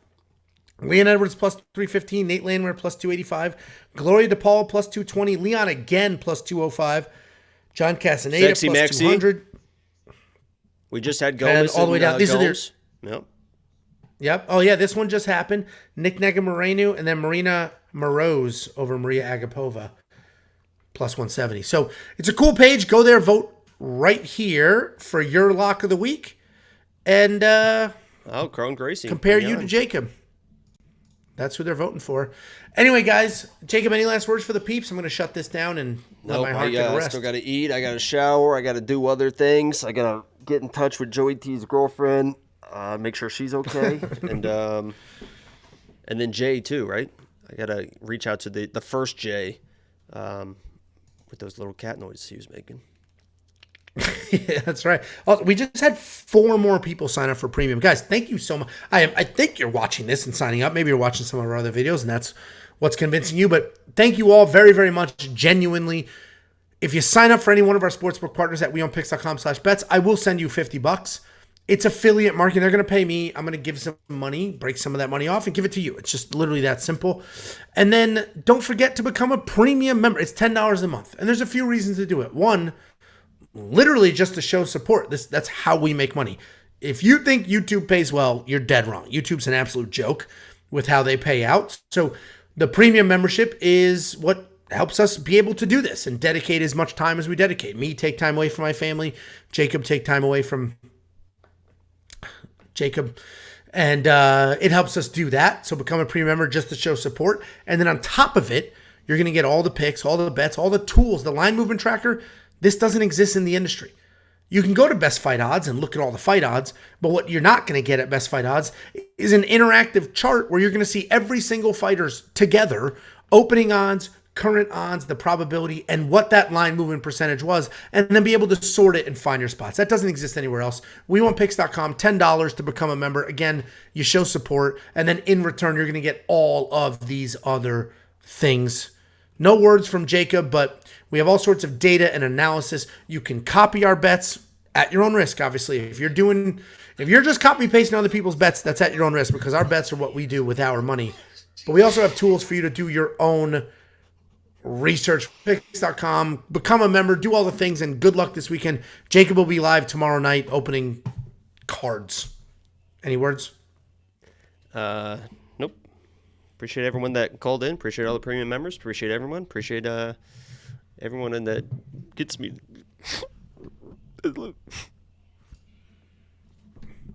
Leon Edwards plus 315. Nate Landwehr plus 285. Gloria DePaul plus 220. Leon again plus 205. John Castaneda Sexy plus Maxi. 200. We just had Gomez all the way down. These are Gomes. Yep. Yep. Oh, yeah, this one just happened. Nick Negamorenu and then Marina Moroz over Maria Agapova, plus 170. So it's a cool page. Go there, vote right here for your lock of the week. And Cron Gracie. Compare you to Jacob. That's who they're voting for. Anyway, guys, Jacob, any last words for the peeps? I'm going to shut this down and let my heart get a rest. I still got to eat. I got to shower. I got to do other things. I got to get in touch with Joey T's girlfriend. Make sure she's okay, and then Jay too, right? I gotta reach out to the first Jay, with those little cat noises he was making. Yeah, that's right. Also, we just had 4 more people sign up for premium, guys. Thank you so much. I think you're watching this and signing up. Maybe you're watching some of our other videos, and that's what's convincing you. But thank you all very, very much, genuinely. If you sign up for any one of our sportsbook partners at weonpicks.com/bets, I will send you $50. It's affiliate marketing. They're going to pay me. I'm going to give some money, break some of that money off, and give it to you. It's just literally that simple. And then don't forget to become a premium member. It's $10 a month. And there's a few reasons to do it. One, literally just to show support. That's how we make money. If you think YouTube pays well, you're dead wrong. YouTube's an absolute joke with how they pay out. So the premium membership is what helps us be able to do this and dedicate as much time as we dedicate. Me take time away from my family, Jacob take time away from Jacob. And it helps us do that. So become a premium member just to show support. And then on top of it, you're going to get all the picks, all the bets, all the tools, the line movement tracker. This doesn't exist in the industry. You can go to Best Fight Odds and look at all the fight odds, but what you're not going to get at Best Fight Odds is an interactive chart where you're going to see every single fighter's together, opening odds, current odds, the probability, and what that line movement percentage was, and then be able to sort it and find your spots. That doesn't exist anywhere else. WeWantPicks.com, $10 to become a member. Again, you show support, and then in return, you're going to get all of these other things. No words from Jacob, but we have all sorts of data and analysis. You can copy our bets at your own risk, obviously. If you're just copy pasting other people's bets, that's at your own risk because our bets are what we do with our money. But we also have tools for you to do your own research. Picks.com, become a member, do all the things, and good luck this weekend. Jacob will be live tomorrow night opening cards. Any words? Nope. Appreciate everyone that called in. Appreciate all the premium members. Appreciate everyone. Appreciate everyone that gets me.